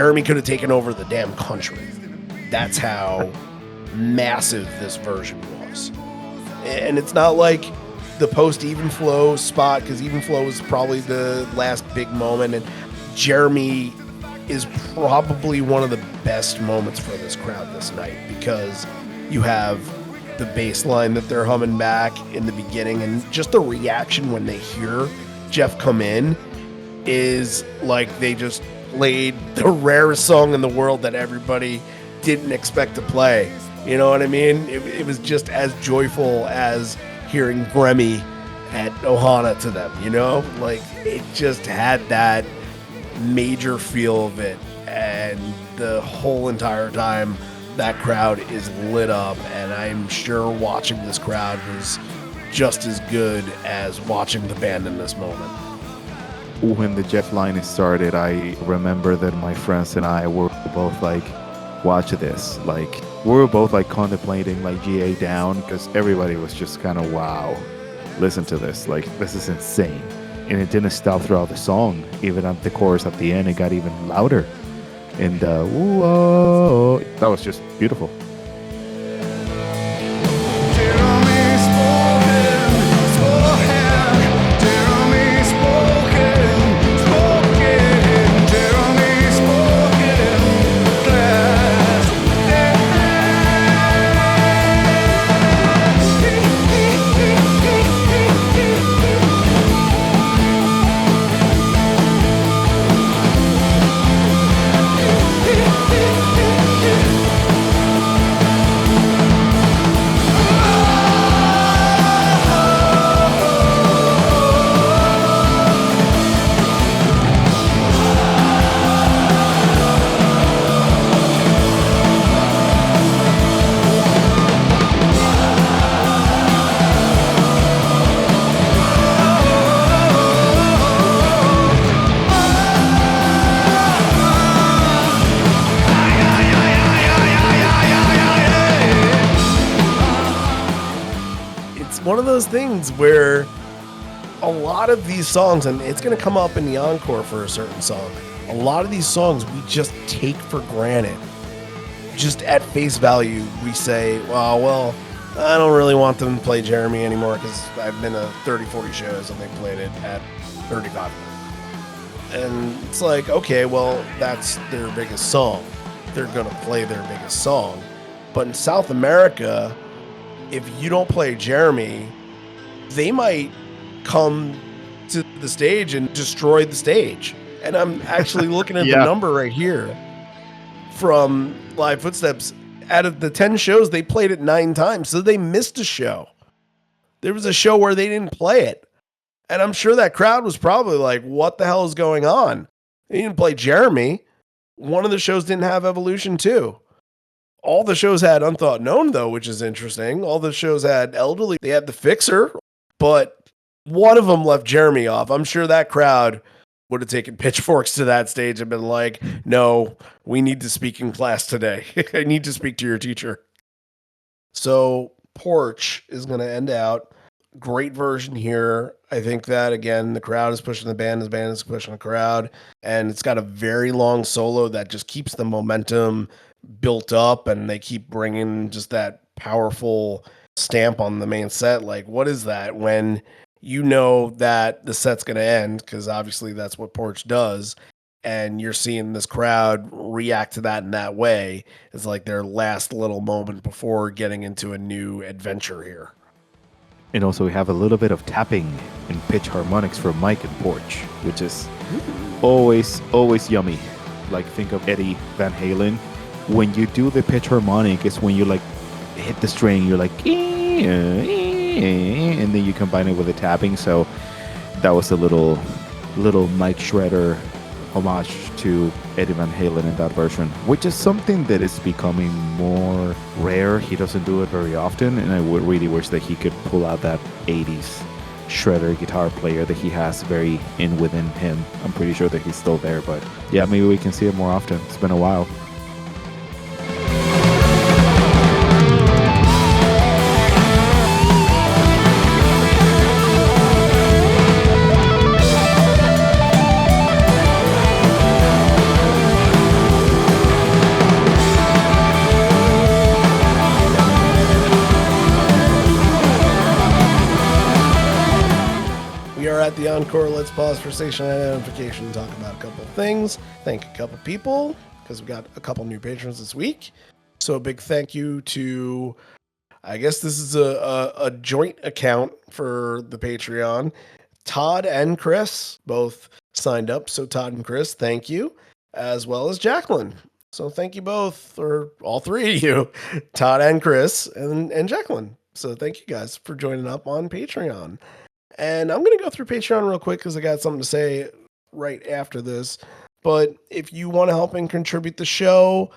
Jeremy could have taken over the damn country. That's how massive this version was. And it's not like the post Even Flow spot, because Even Flow was probably the last big moment, and Jeremy is probably one of the best moments for this crowd this night, because you have the bass line that they're humming back in the beginning, and just the reaction when they hear Jeff come in is like they just played the rarest song in the world that everybody didn't expect to play. You know what I mean? It was just as joyful as hearing Grammy at Ohana to them, you know? Like, it just had that major feel of it, and the whole entire time that crowd is lit up, and I'm sure watching this crowd was just as good as watching the band in this moment. When the Jeff line started, I remember that my friends and I were both like, watch this. Like, we were both like contemplating like GA down, because everybody was just kind of, wow, listen to this. Like, this is insane. And it didn't stop throughout the song. Even at the chorus at the end, it got even louder. And whoa, that was just beautiful. One of those things where a lot of these songs, and it's going to come up in the encore for a certain song, a lot of these songs we just take for granted. Just at face value, we say, well, I don't really want them to play Jeremy anymore because I've been to 30, 40 shows and they played it at 35. And it's like, okay, well, that's their biggest song. They're going to play their biggest song. But in South America, if you don't play Jeremy, they might come to the stage and destroy the stage. And I'm actually looking at the number right here from Live Footsteps. Out of the 10 shows, they played it 9 times, so they missed a show. There was a show where they didn't play it. And I'm sure that crowd was probably like, what the hell is going on? They didn't play Jeremy. One of the shows didn't have Evolution 2. All the shows had Unthought Known, though, which is interesting. All the shows had Elderly. They had The Fixer, but one of them left Jeremy off. I'm sure that crowd would have taken pitchforks to that stage and been like, no, we need to speak in class today. I need to speak to your teacher. So Porch is going to end out. Great version here. I think that, again, the crowd is pushing the band is pushing the crowd. And it's got a very long solo that just keeps the momentum built up, and they keep bringing just that powerful stamp on the main set. Like, what is that when you know that the set's going to end? Because obviously that's what Porch does. And you're seeing this crowd react to that in that way. It's like their last little moment before getting into a new adventure here. And also we have a little bit of tapping and pitch harmonics from Mike and Porch, which is always yummy. Like, think of Eddie Van Halen. When you do the pitch harmonic, it's when you like hit the string, you're like, and then you combine it with the tapping. So that was a little Mike Shredder homage to Eddie Van Halen in that version, which is something that is becoming more rare. He doesn't do it very often, and I would really wish that he could pull out that 80s Shredder guitar player that he has very within him. I'm pretty sure that he's still there, but yeah, maybe we can see it more often. It's been a while. encore. Let's pause for station identification and talk about a couple of things. Thank a couple people because we got a couple new patrons this week. So a big thank you to, I guess this is a joint account for the Patreon. Todd and Chris both signed up. So Todd and Chris, thank you, as well as Jacqueline. So thank you both, or all three of you, Todd and Chris and Jacqueline. So thank you guys for joining up on Patreon. And I'm going to go through Patreon real quick because I got something to say right after this. But if you want to help and contribute the show,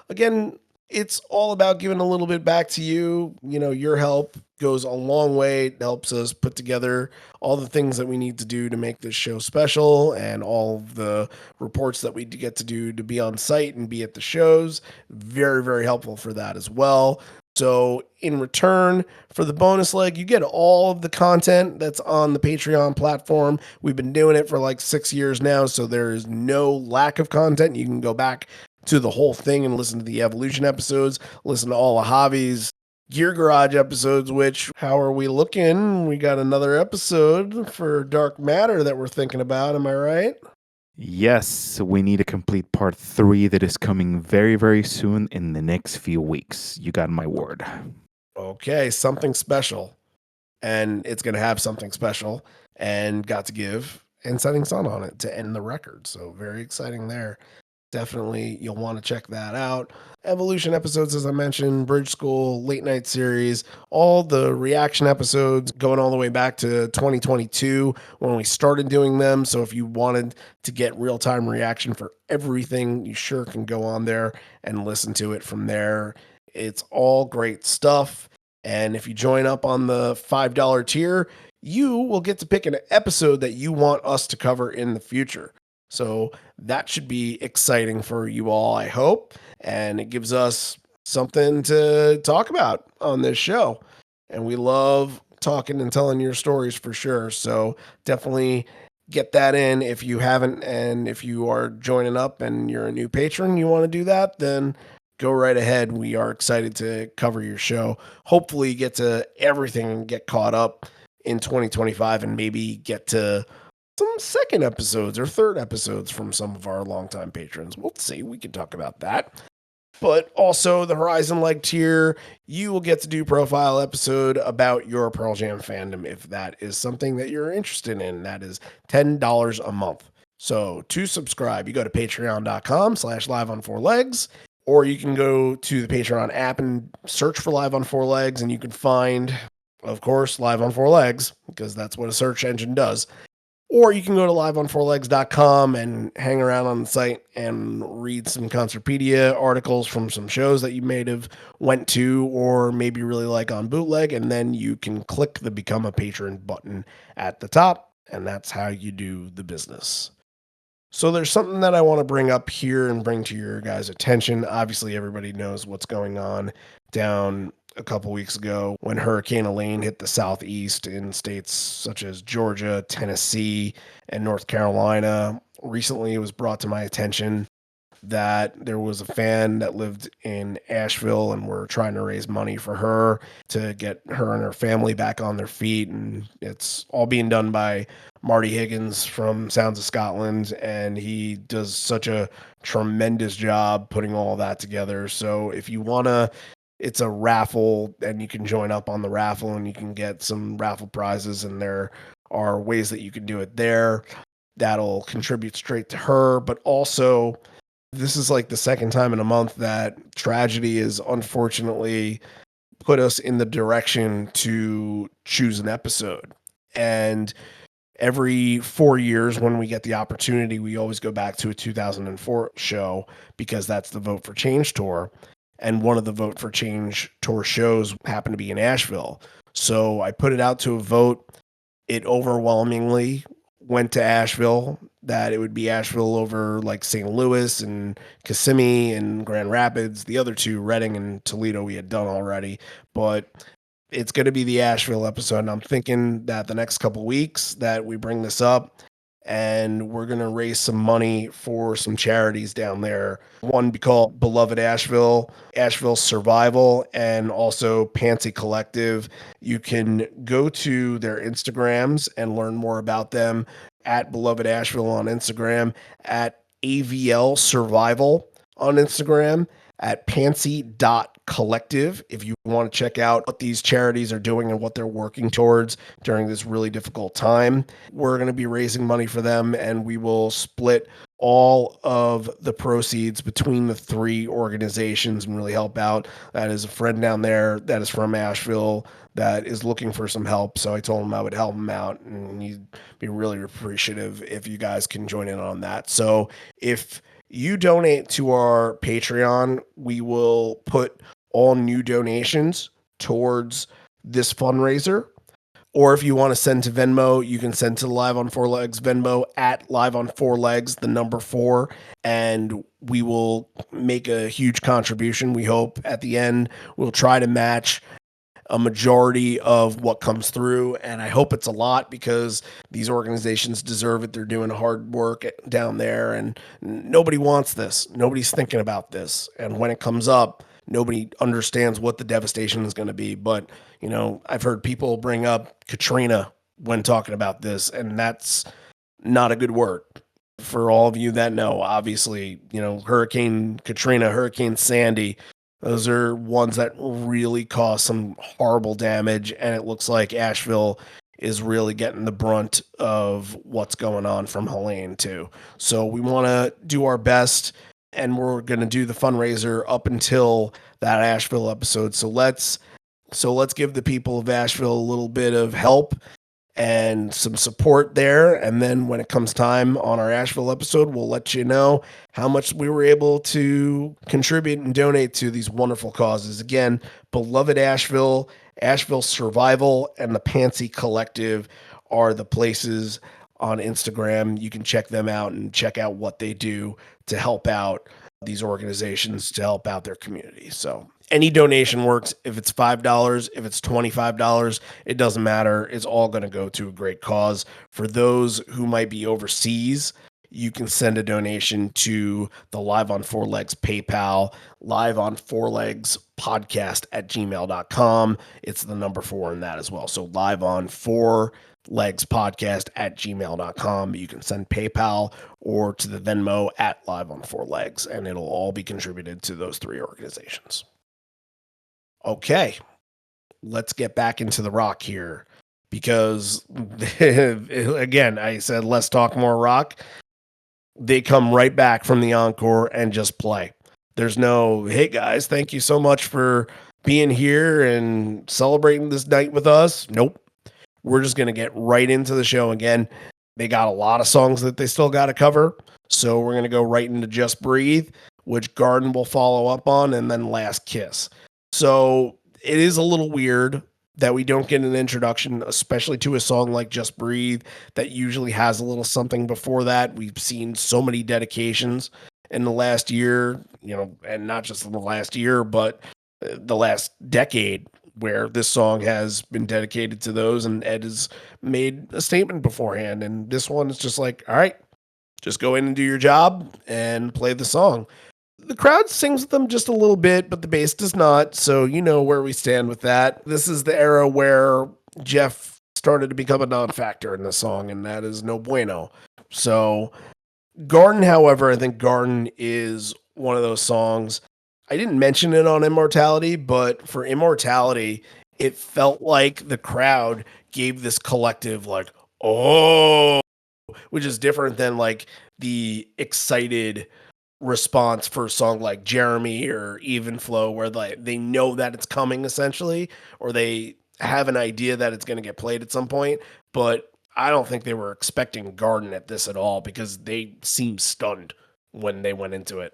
again, it's all about giving a little bit back to you. You know, your help goes a long way. It helps us put together all the things that we need to do to make this show special and all of the reports that we get to do to be on site and be at the shows. Very, very helpful for that as well. So in return for the bonus leg, you get all of the content that's on the Patreon platform. We've been doing it for like 6 years now, so there is no lack of content. You can go back to the whole thing and listen to the Evolution episodes, listen to all of Javi's Gear Garage episodes, which, how are we looking? We got another episode for Dark Matter that we're thinking about. Am I right? Yes, we need to complete part 3 that is coming very, very soon in the next few weeks. You got my word. Okay, something special. And it's going to have something special and Got to Give and Setting Sun on it to end the record. So very exciting there. Definitely, you'll want to check that out. Evolution episodes, as I mentioned, Bridge School, Late Night Series, all the reaction episodes going all the way back to 2022 when we started doing them. So if you wanted to get real-time reaction for everything, you sure can go on there and listen to it from there. It's all great stuff. And if you join up on the $5 tier, you will get to pick an episode that you want us to cover in the future. So that should be exciting for you all, I hope. And it gives us something to talk about on this show. And we love talking and telling your stories for sure. So definitely get that in if you haven't. And if you are joining up and you're a new patron, you want to do that, then go right ahead. We are excited to cover your show. Hopefully get to everything and get caught up in 2025 and maybe get to some second episodes or third episodes from some of our longtime patrons. We'll see. We can talk about that. But also the Horizon Leg tier, you will get to do profile episode about your Pearl Jam fandom if that is something that you're interested in. That is $10 a month. So to subscribe, you go to patreon.com/live on four legs, or you can go to the Patreon app and search for Live on Four Legs, and you can find, of course, Live on Four Legs, because that's what a search engine does. Or you can go to liveonfourlegs.com and hang around on the site and read some Concertpedia articles from some shows that you may have went to or maybe really like on bootleg. And then you can click the Become a Patron button at the top. And that's how you do the business. So there's something that I want to bring up here and bring to your guys' attention. Obviously, everybody knows what's going on down a couple weeks ago when Hurricane Elaine hit the southeast in states such as Georgia, Tennessee, and North Carolina. Recently, it was brought to my attention that there was a fan that lived in Asheville and we're trying to raise money for her to get her and her family back on their feet. And it's all being done by Marty Higgins from Sounds of Scotland. And he does such a tremendous job putting all that together. So if you want to, it's a raffle and you can join up on the raffle and you can get some raffle prizes. And there are ways that you can do it there. That'll contribute straight to her, but also this is like the second time in a month that tragedy has unfortunately put us in the direction to choose an episode. And every 4 years when we get the opportunity, we always go back to a 2004 show because that's the Vote for Change tour. And one of the Vote for Change tour shows happened to be in Asheville. So I put it out to a vote. It overwhelmingly went to Asheville, that it would be Asheville over like St. Louis and Kissimmee and Grand Rapids. The other two, Reading and Toledo, we had done already, but it's going to be the Asheville episode. And I'm thinking that the next couple weeks that we bring this up and we're going to raise some money for some charities down there. One be called Beloved Asheville, Asheville Survival, and also Pansy Collective. You can go to their Instagrams and learn more about them at Beloved Asheville on Instagram, at AVL Survival on Instagram, at pansy.collective if you want to check out what these charities are doing and what they're working towards during this really difficult time. We're going to be raising money for them, and we will split all of the proceeds between the three organizations and really help out. That is a friend down there that is from Asheville that is looking for some help. So I told him I would help him out, and he'd be really appreciative if you guys can join in on that. So if you donate to our Patreon, we will put all new donations towards this fundraiser. Or if you want to send to Venmo, you can send to Live on Four Legs Venmo at Live on Four Legs, the number 4, and we will make a huge contribution. We hope at the end we'll try to match a majority of what comes through, and I hope it's a lot because these organizations deserve it. They're doing hard work down there, and nobody wants this. Nobody's thinking about this, and when it comes up, nobody understands what the devastation is going to be. But I've heard people bring up Katrina when talking about this, and that's not a good word. For all of you that know, obviously, Hurricane Katrina, Hurricane Sandy, those are ones that really caused some horrible damage, and it looks like Asheville is really getting the brunt of what's going on from Helene too. So we want to do our best, and we're going to do the fundraiser up until that Asheville episode. So let's give the people of Asheville a little bit of help and some support there. And then when it comes time on our Asheville episode, we'll let you know how much we were able to contribute and donate to these wonderful causes. Again, Beloved Asheville, Asheville Survival, and the Pansy Collective are the places on Instagram. You can check them out and check out what they do to help out these organizations, to help out their community. So any donation works. If it's $5, if it's $25, it doesn't matter. It's all going to go to a great cause. For those who might be overseas, you can send a donation to the Live on Four Legs PayPal, Live on Four Legs podcast at gmail.com. It's the number 4 in that as well. So Live on Four Legs podcast at gmail.com. You can send PayPal or to the Venmo at Live on Four Legs, and it'll all be contributed to those 3 organizations. Okay, let's get back into the rock here because, again, I said let's talk more rock. They come right back from the encore and just play. There's no, hey guys, thank you so much for being here and celebrating this night with us. Nope. We're just going to get right into the show again. They got a lot of songs that they still got to cover. So we're going to go right into Just Breathe, which Garden will follow up on, and then Last Kiss. So it is a little weird that we don't get an introduction, especially to a song like Just Breathe that usually has a little something before that. We've seen so many dedications in the last year, and not just in the last year, but the last decade where this song has been dedicated to those, and Ed has made a statement beforehand. And this one is just like, all right, just go in and do your job and play the song. The crowd sings with them just a little bit, but the bass does not. So you know where we stand with that. This is the era where Jeff started to become a non-factor in the song, and that is no bueno. So Garden, however, I think Garden is one of those songs. I didn't mention it on Immortality, but for Immortality, it felt like the crowd gave this collective like, oh, which is different than like the excited response for a song like Jeremy or Even Flow, where they know that it's coming essentially, or they have an idea that it's going to get played at some point. But I don't think they were expecting Garden at this at all because they seemed stunned when they went into it.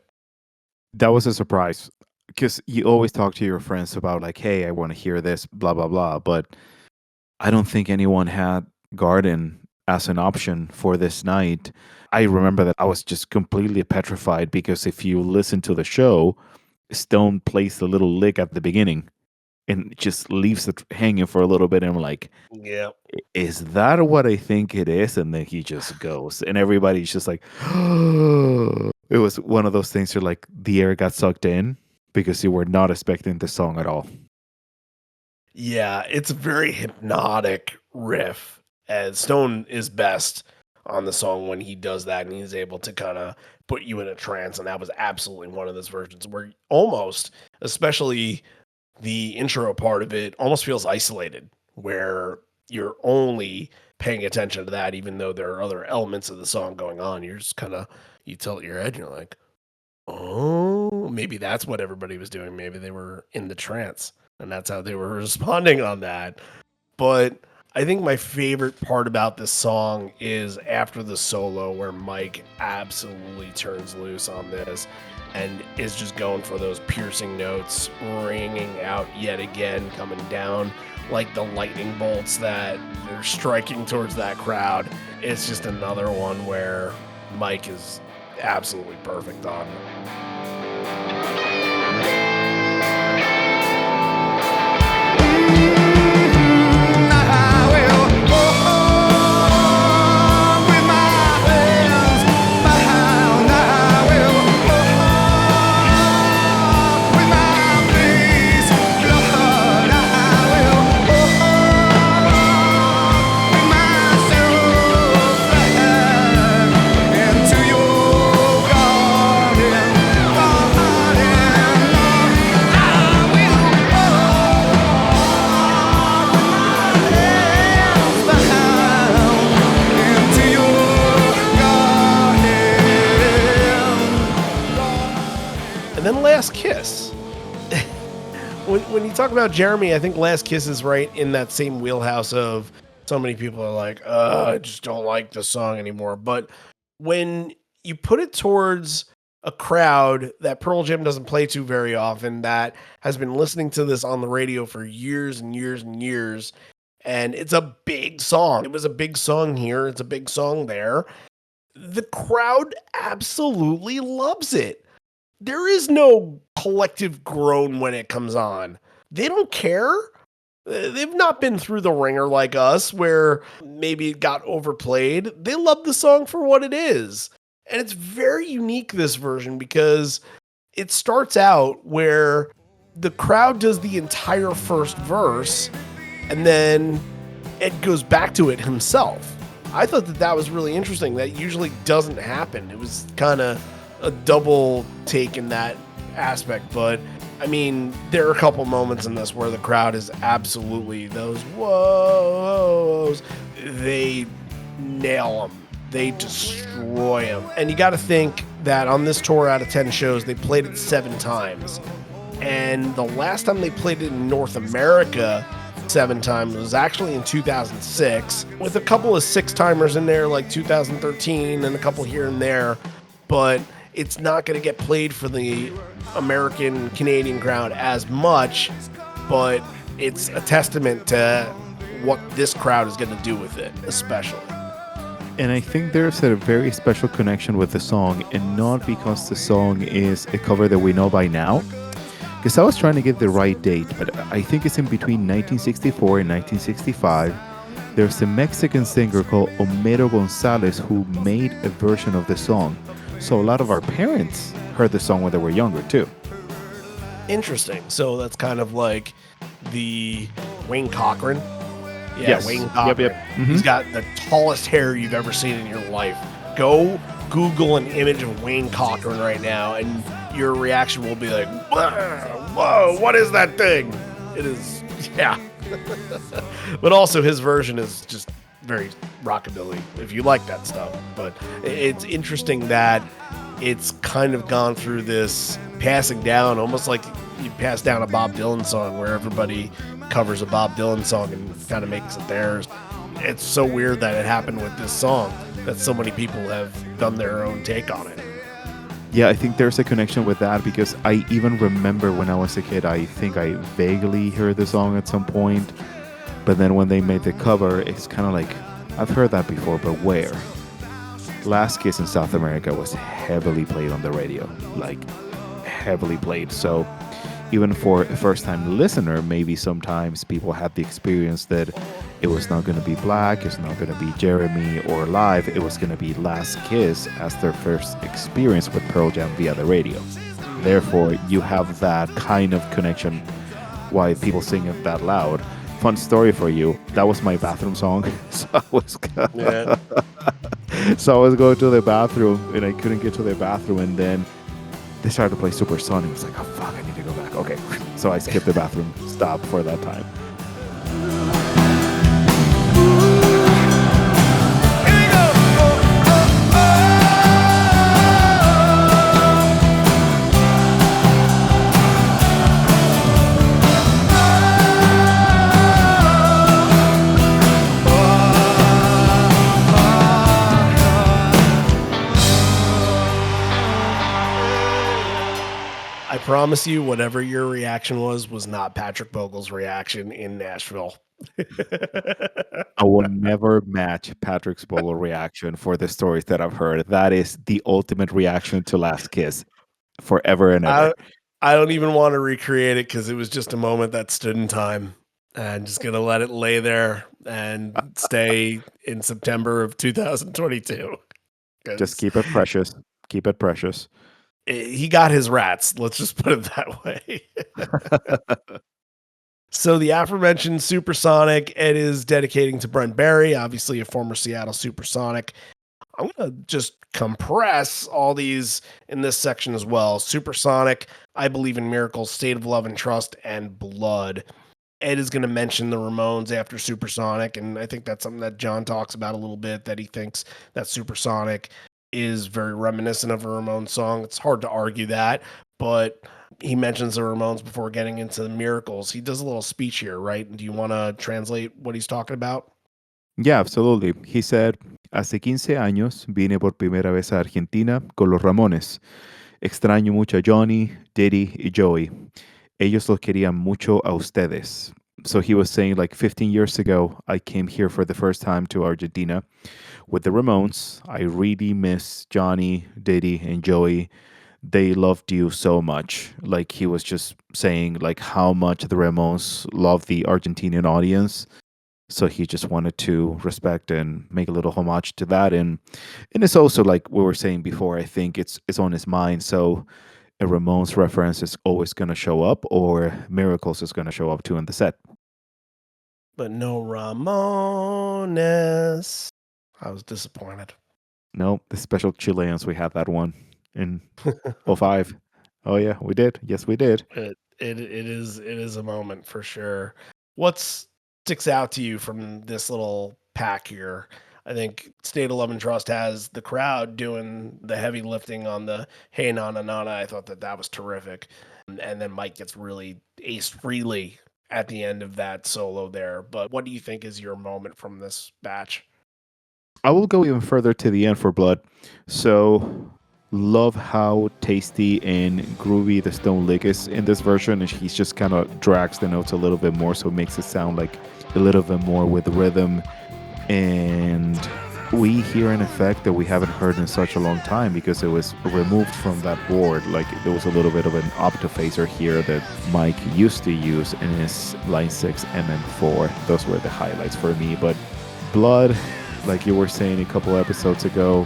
That was a surprise because you always talk to your friends about like, hey, I want to hear this, blah, blah, blah. But I don't think anyone had Garden as an option for this night. I remember that I was just completely petrified because if you listen to the show, Stone plays the little lick at the beginning and just leaves it hanging for a little bit. And I'm like, Yeah. is that what I think it is? And then he just goes, and everybody's just like, it was one of those things where like the air got sucked in because you were not expecting the song at all. Yeah, it's a very hypnotic riff. And Stone is best on the song when he does that and he's able to kind of put you in a trance. And that was absolutely one of those versions where almost, especially the intro part of it, almost feels isolated, where you're only paying attention to that, even though there are other elements of the song going on. You're just kind of, you tilt your head and you're like, oh, maybe that's what everybody was doing. Maybe they were in the trance and that's how they were responding on that. But I think my favorite part about this song is after the solo where Mike absolutely turns loose on this and is just going for those piercing notes, ringing out yet again, coming down like the lightning bolts that they're striking towards that crowd. It's just another one where Mike is absolutely perfect on. And then Last Kiss. when you talk about Jeremy, I think Last Kiss is right in that same wheelhouse of so many people are like, I just don't like the song anymore. But when you put it towards a crowd that Pearl Jam doesn't play to very often, that has been listening to this on the radio for years and years and years, and it's a big song. It was a big song here. It's a big song there. The crowd absolutely loves it. There is no collective groan when it comes on. They don't care. They've not been through the ringer like us, where maybe it got overplayed. They love the song for what it is. And it's very unique, this version, because it starts out where the crowd does the entire first verse, and then Ed goes back to it himself. I thought that was really interesting. That usually doesn't happen. It was kind of a double take in that aspect, but I mean, there are a couple moments in this where the crowd is absolutely those whoas. They nail them. They destroy them. And you got to think that on this tour, out of 10 shows, they played it 7 times. And the last time they played it in North America 7 times was actually in 2006, with a couple of 6-timers in there, like 2013 and a couple here and there. But it's not going to get played for the American Canadian crowd as much, but it's a testament to what this crowd is going to do with it, especially. And I think there's a very special connection with the song, and not because the song is a cover that we know by now, because I was trying to get the right date, but I think it's in between 1964 and 1965. There's a Mexican singer called Homero Gonzalez who made a version of the song. So a lot of our parents heard the song when they were younger too. Interesting. So that's kind of like the Wayne Cochran. Yeah, yes. Wayne Cochran. Yep. Mm-hmm. He's got the tallest hair you've ever seen in your life. Go Google an image of Wayne Cochran right now, and your reaction will be like, whoa, what is that thing? It is, yeah. But also his version is just very rockabilly, if you like that stuff. But it's interesting that it's kind of gone through this passing down, almost like you pass down a Bob Dylan song where everybody covers a Bob Dylan song and kind of makes it theirs. It's so weird that it happened with this song, that so many people have done their own take on it. Yeah, I think there's a connection with that, because I even remember when I was a kid, I think I vaguely heard the song at some point. But then when they made the cover, it's kind of like, I've heard that before, but where? Last Kiss in South America was heavily played on the radio, like heavily played. So even for a first-time listener, maybe sometimes people had the experience that it was not going to be Black, it's not going to be Jeremy or Live, it was going to be Last Kiss as their first experience with Pearl Jam via the radio. Therefore, you have that kind of connection why people sing it that loud. Fun story for you, that was my bathroom song. So I was going to the bathroom and I couldn't get to the bathroom, and then they started to play Supersonic. I was like, oh fuck, I need to go back. Okay. So I skipped the bathroom stop for that time. I promise you, whatever your reaction was not Patrick Vogel's reaction in Nashville. I will never match Patrick's Bolo reaction for the stories that I've heard. That is the ultimate reaction to Last Kiss forever and ever. I don't even want to recreate it because it was just a moment that stood in time. And just going to let it lay there and stay in September of 2022. Just keep it precious. Keep it precious. He got his rats. Let's just put it that way. So the aforementioned Supersonic, it is dedicating to Brent Berry, obviously a former Seattle Supersonic. I'm going to just compress all these in this section as well. Supersonic, I Believe in Miracles, State of Love and Trust, and Blood. Ed is going to mention the Ramones after Supersonic, and I think that's something that John talks about a little bit, that he thinks that Supersonic is very reminiscent of a Ramones song. It's hard to argue that, but he mentions the Ramones before getting into the Miracles. He does a little speech here, right? Do you want to translate what he's talking about? Yeah, absolutely. He said, hace 15 años vine por primera vez a Argentina con los Ramones. Extraño mucho a Johnny, Diddy y Joey. Ellos los querían mucho a ustedes. So he was saying, like, 15 years ago, I came here for the first time to Argentina with the Ramones. I really miss Johnny, Diddy, and Joey. They loved you so much. Like, he was just saying, like, how much the Ramones love the Argentinian audience. So he just wanted to respect and make a little homage to that. And it's also, like we were saying before, I think it's on his mind. So a Ramones reference is always going to show up, or Miracles is going to show up too in the set. But no Ramones. I was disappointed. No, the special Chileans, we had that one in 05. Oh yeah, we did. Yes, we did. It is a moment for sure. What sticks out to you from this little pack here? I think State of Love and Trust has the crowd doing the heavy lifting on the Hey Nana Nana. I thought that was terrific. And then Mike gets really aced freely at the end of that solo there. But what do you think is your moment from this batch? I will go even further to the end for Blood. So love how tasty and groovy the Stone Lick is in this version, and he's just kind of drags the notes a little bit more, so it makes it sound like a little bit more with rhythm. And we hear an effect that we haven't heard in such a long time because it was removed from that board. Like, there was a little bit of an optophaser here that Mike used to use in his line 6 and then 4. Those were the highlights for me. But Blood, like you were saying a couple episodes ago,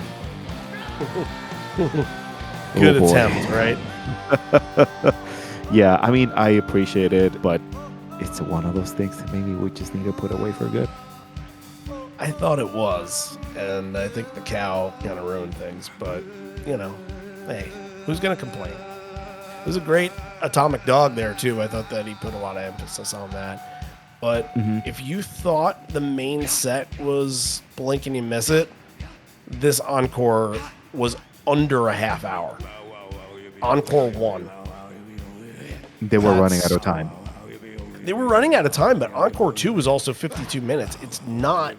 good attempt, right? Yeah, I mean, I appreciate it, but it's one of those things that maybe we just need to put away for good. I thought it was, and I think the cow kind of ruined things, but, you know, hey, who's going to complain? It was a great Atomic Dog there, too. I thought that he put a lot of emphasis on that. But if you thought the main set was blink and you miss it, this encore was under a half hour. Encore 1. They were running out of time. They were running out of time, but Encore 2 was also 52 minutes. It's not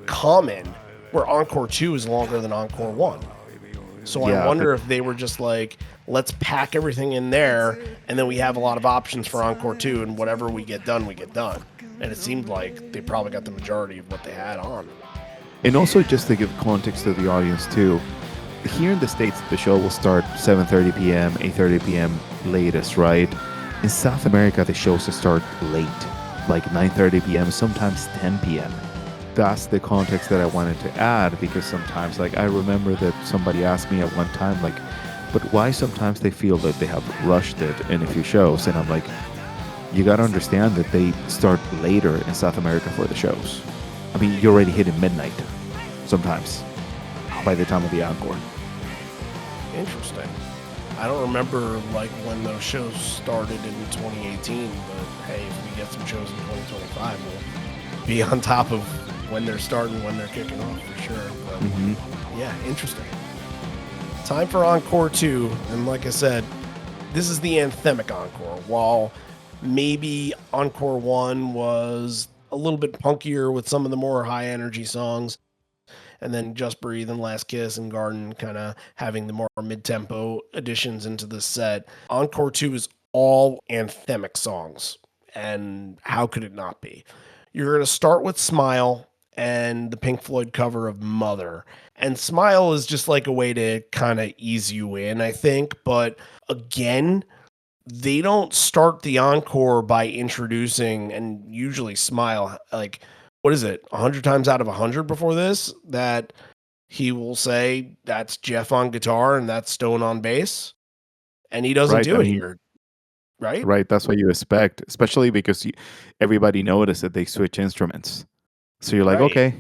common where Encore 2 is longer than Encore 1. So I wonder if they were just like, let's pack everything in there, and then we have a lot of options for Encore 2, and whatever we get done, we get done. And it seemed like they probably got the majority of what they had on. And also, just to give context to the audience too, here in the States, the show will start 7:30 p.m., 8:30 p.m. latest, right? In South America, the shows start late, like 9:30 p.m., sometimes 10 p.m. That's the context that I wanted to add because sometimes, like, I remember that somebody asked me at one time, like, but why sometimes they feel that they have rushed it in a few shows? And I'm like, you got to understand that they start later in South America for the shows. I mean, you're already hitting midnight sometimes by the time of the encore. Interesting. I don't remember like when those shows started in 2018, but hey, if we get some shows in 2025, we'll be on top of when they're starting, when they're kicking off for sure. But yeah, interesting. Time for Encore 2. And like I said, this is the anthemic Encore. While maybe Encore 1 was a little bit punkier with some of the more high energy songs, and then Just Breathe and Last Kiss and Garden kind of having the more mid-tempo additions into the set. Encore 2 is all anthemic songs, and how could it not be? You're going to start with Smile and the Pink Floyd cover of Mother. And Smile is just like a way to kind of ease you in, I think. But again, they don't start the encore by introducing, and usually Smile, like, what is it, 100 times out of 100 before this, that he will say that's Jeff on guitar and that's Stone on bass, and he doesn't Right. do I it mean, here, right? right. That's what you expect, especially because everybody noticed that they switch instruments. So you're like, Right. okay,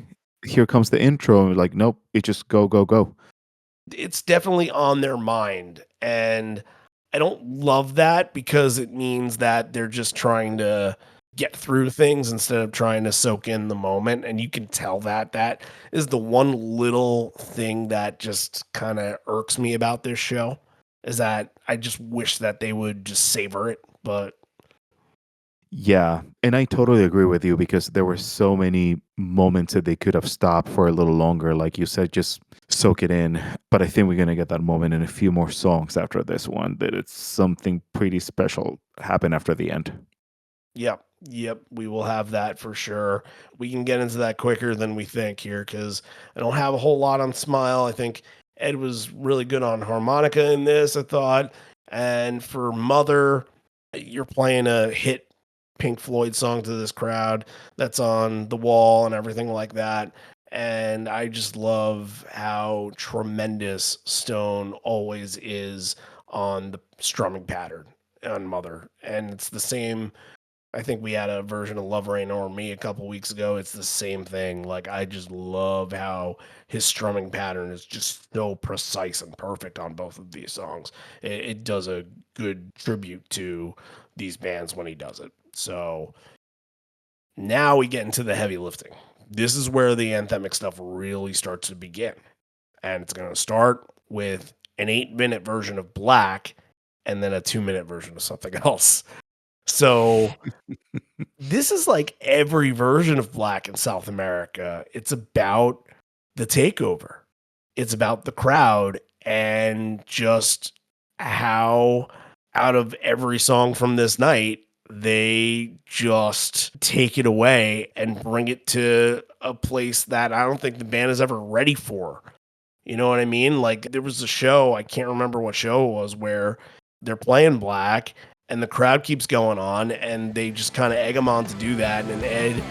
here comes the intro. And like, nope, it just go, go, go. It's definitely on their mind, and I don't love that because it means that they're just trying to get through things instead of trying to soak in the moment. And you can tell that that is the one little thing that just kind of irks me about this show, is that I just wish that they would just savor it. But Yeah, and I totally agree with you because there were so many moments that they could have stopped for a little longer. Like you said, just soak it in. But I think we're going to get that moment in a few more songs after this one, that it's something pretty special happen after the end. yep, we will have that for sure. We can get into that quicker than we think here because I don't have a whole lot on Smile. I think Ed was really good on harmonica in this, I thought. And for Mother, you're playing a hit Pink Floyd song to this crowd that's on the wall and everything like that. And I just love how tremendous Stone always is on the strumming pattern on Mother. And it's the same. I think we had a version of Love Rain or Me a couple weeks ago. It's the same thing. Like, I just love how his strumming pattern is just so precise and perfect on both of these songs. It does a good tribute to these bands when he does it. So now we get into the heavy lifting. This is where the anthemic stuff really starts to begin. And it's going to start with an 8-minute version of Black and then a 2-minute version of something else. So this is like every version of Black in South America. It's about the takeover. It's about the crowd and just how out of every song from this night, they just take it away and bring it to a place that I don't think the band is ever ready for. You know what I mean? Like, there was a show, I can't remember what show it was, where they're playing Black and the crowd keeps going on and they just kind of egg them on to do that. And Ed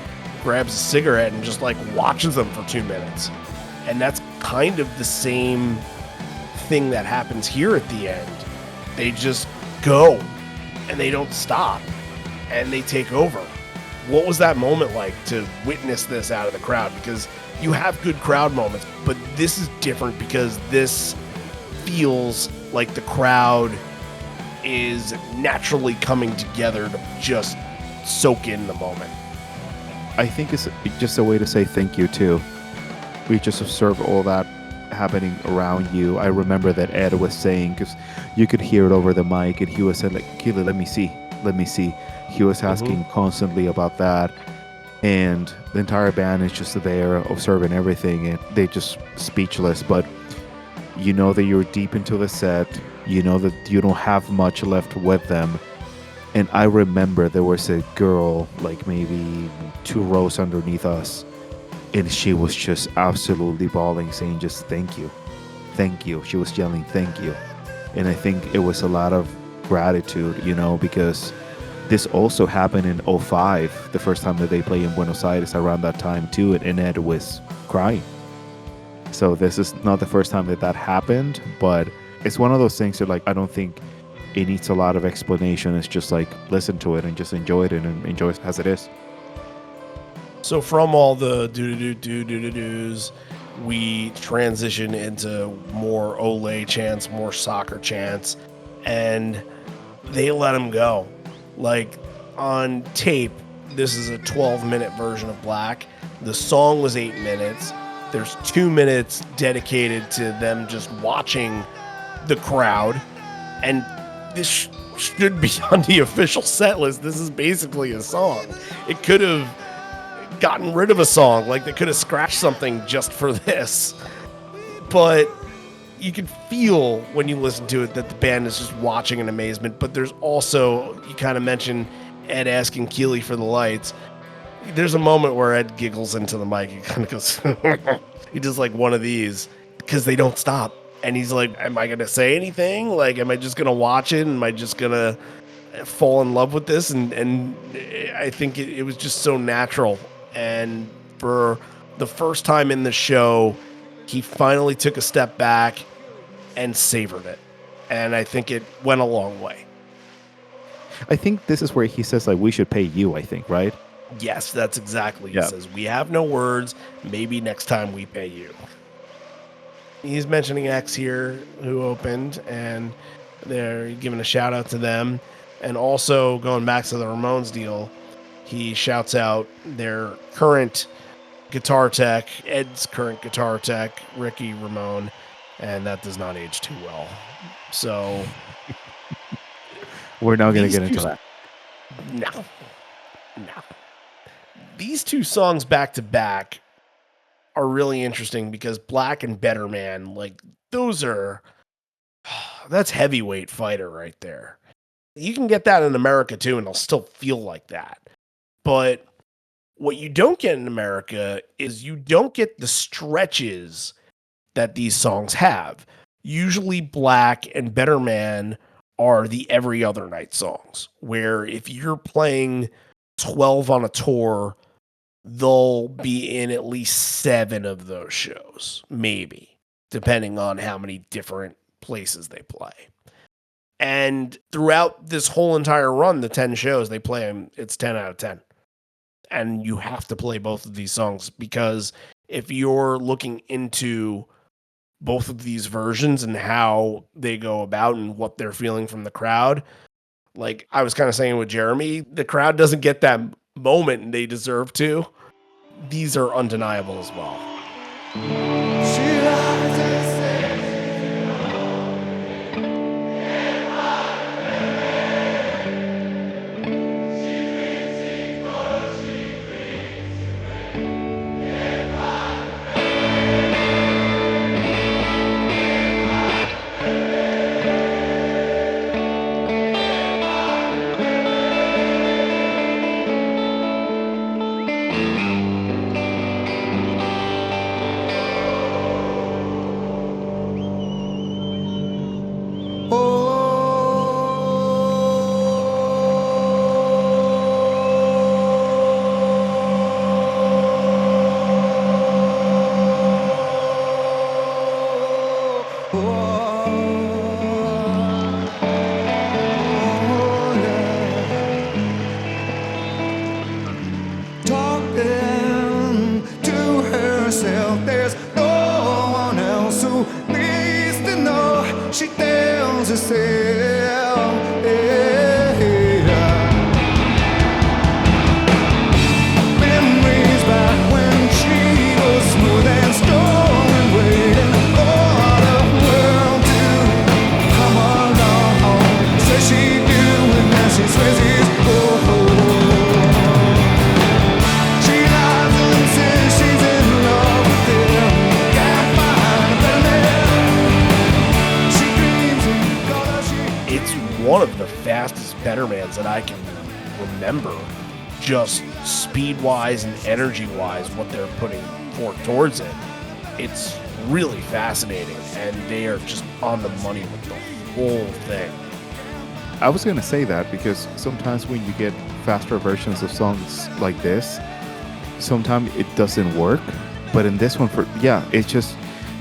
grabs a cigarette and just like watches them for 2 minutes. And that's kind of the same thing that happens here at the end. They just go and they don't stop and they take over. What was that moment like to witness this out of the crowd? Because you have good crowd moments, but this is different because this feels like the crowd is naturally coming together to just soak in the moment. I think it's just a way to say thank you too. We just observe all that happening around you. I remember that Ed was saying, because you could hear it over the mic, and he was saying like, Keely, let me see. He was asking constantly about that, and the entire band is just there observing everything, and they just speechless. But you know that you're deep into the set. You know that you don't have much left with them. And I remember there was a girl like maybe 2 rows underneath us, and she was just absolutely bawling, saying just thank you. She was yelling thank you. And I think it was a lot of gratitude, because this also happened in '05, the first time that they played in Buenos Aires around that time too, and Ed was crying. So this is not the first time that that happened, but it's one of those things that, like, I don't think it needs a lot of explanation. It's just like, listen to it and just enjoy it and enjoy it as it is. So from all the do-do-do-do-do-do-do's, we transition into more Ole chants, more soccer chants, and they let him go. Like, on tape, this is a 12-minute version of Black. The song was 8 minutes. There's 2 minutes dedicated to them just watching the crowd, and this should be on the official set list. This is basically a song. It could have gotten rid of a song, like they could have scratched something just for this, but you can feel when you listen to it that the band is just watching in amazement. But there's also, you kind of mentioned Ed asking Keeley for the lights. There's a moment where Ed giggles into the mic. He kind of goes, he does like one of these because they don't stop. And he's like, am I going to say anything? Like, am I just going to watch it? Am I just going to fall in love with this? And I think it was just so natural. And for the first time in the show, he finally took a step back and savored it. And I think it went a long way. I think this is where he says, like, we should pay you, I think, right? Yes, that's exactly. Yeah. He says, we have no words. Maybe next time we pay you. He's mentioning X here, who opened, and they're giving a shout out to them. And also going back to the Ramones deal, he shouts out their current guitar tech, Ed's current guitar tech, Ricky Ramone, and that does not age too well. So we're not going to get into that. No. These two songs back to back are really interesting because Black and Better Man, like, that's heavyweight fighter right there. You can get that in America too, and it'll still feel like that. But what you don't get in America is you don't get the stretches that these songs have. Usually Black and Better Man are the every other night songs, where if you're playing 12 on a tour, they'll be in at least 7 of those shows, maybe, depending on how many different places they play. And throughout this whole entire run, the 10 shows they play them, it's 10 out of 10. And you have to play both of these songs, because if you're looking into both of these versions and how they go about and what they're feeling from the crowd, like I was kind of saying with Jeremy, the crowd doesn't get that moment and they deserve to. These are undeniable as well. That I can remember, just speed-wise and energy-wise, what they're putting forth towards it. It's really fascinating, and they are just on the money with the whole thing. I was gonna say that because sometimes when you get faster versions of songs like this, sometimes it doesn't work. But in this one, it's just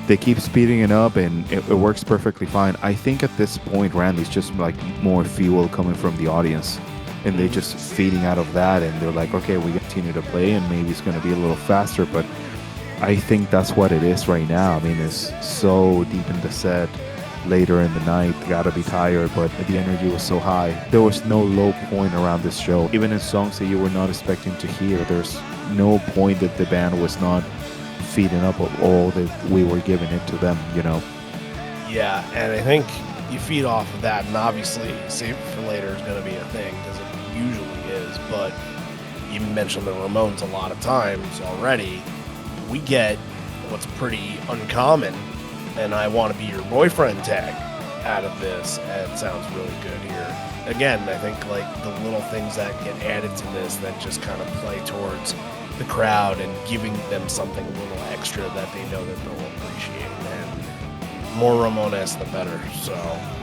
they keep speeding it up and it works perfectly fine. I think at this point, Randy's just like more fuel coming from the audience, and they're just feeding out of that, and they're like, okay, we continue to play, and maybe it's gonna be a little faster, but I think that's what it is right now. I mean, it's so deep in the set. Later in the night, gotta be tired, but the energy was so high. There was no low point around this show. Even in songs that you were not expecting to hear, there's no point that the band was not feeding up of all that we were giving it to them, you know? Yeah, and I think you feed off of that, and obviously Save It for Later is going to be a thing, because it usually is, but you mentioned the Ramones a lot of times already. We get what's pretty uncommon, and I Want to Be Your Boyfriend tag out of this, and it sounds really good here. Again, I think like the little things that get added to this that just kind of play towards the crowd and giving them something a little extra that they know that they'll appreciate. And more Ramones, the better. So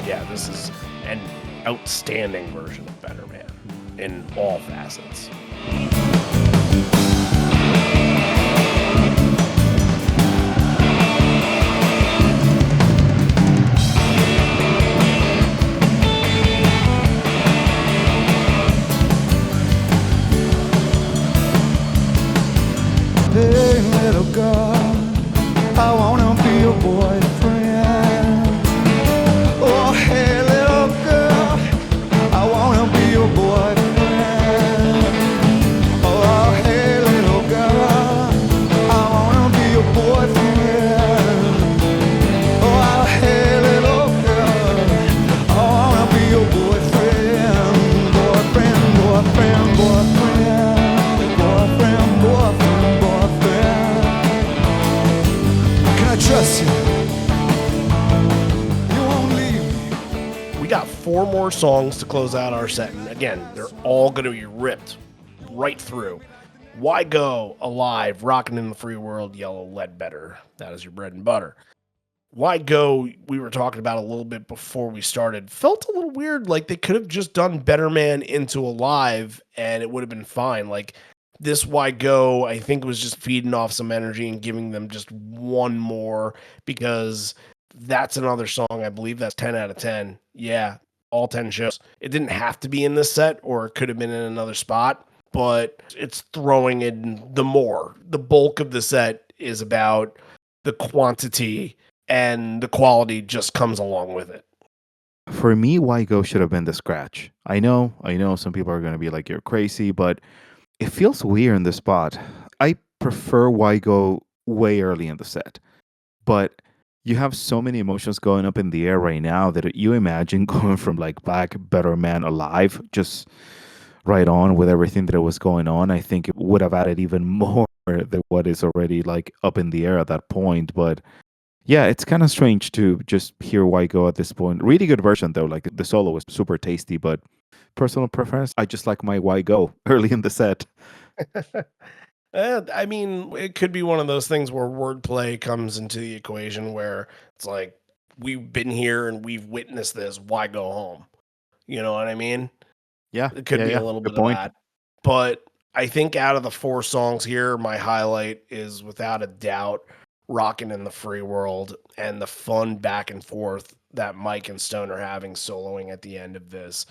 yeah, this is an outstanding version of Better Man in all facets. Hey, little girl, I wanna be your boyfriend. Oh, hey, little girl, I wanna be your boyfriend. Oh, hey, little girl, I wanna be your boyfriend. Oh, hey, little girl, I wanna be your boyfriend. Boyfriend, boyfriend, boyfriend. Boyfriend, boyfriend, boyfriend. Can I trust you? You won't leave me. We got 4 more songs to close out our set, and again, they're all going to be ripped right through. Why Go, Alive, Rockin' in the Free World, Yellow Ledbetter. That is your bread and butter. Why Go, we were talking about a little bit before we started, felt a little weird. Like they could have just done Better Man into Alive and it would have been fine. Like this Why Go, I think was just feeding off some energy and giving them just one more, because that's another song. I believe that's 10 out of 10. Yeah, all 10 shows. It didn't have to be in this set, or it could have been in another spot, but it's throwing in the more. The bulk of the set is about the quantity, and the quality just comes along with it. For me, Why Go should have been the scratch. I know some people are going to be like, you're crazy, but it feels weird in the spot. I prefer Why Go way early in the set, but you have so many emotions going up in the air right now that you imagine going from like Black, Better Man, Alive, just right on with everything that was going on. I think it would have added even more than what is already like up in the air at that point, but yeah, it's kind of strange to just hear Why Go at this point. Really good version though. Like the solo was super tasty, but personal preference, I just like my Why Go early in the set. I mean, it could be one of those things where wordplay comes into the equation where it's like, we've been here and we've witnessed this. Why go home? You know what I mean? Yeah, It could be a little good bit point. of that. But I think out of the 4 songs here, my highlight is without a doubt Rockin' in the Free World, and the fun back and forth that Mike and Stone are having soloing at the end of this.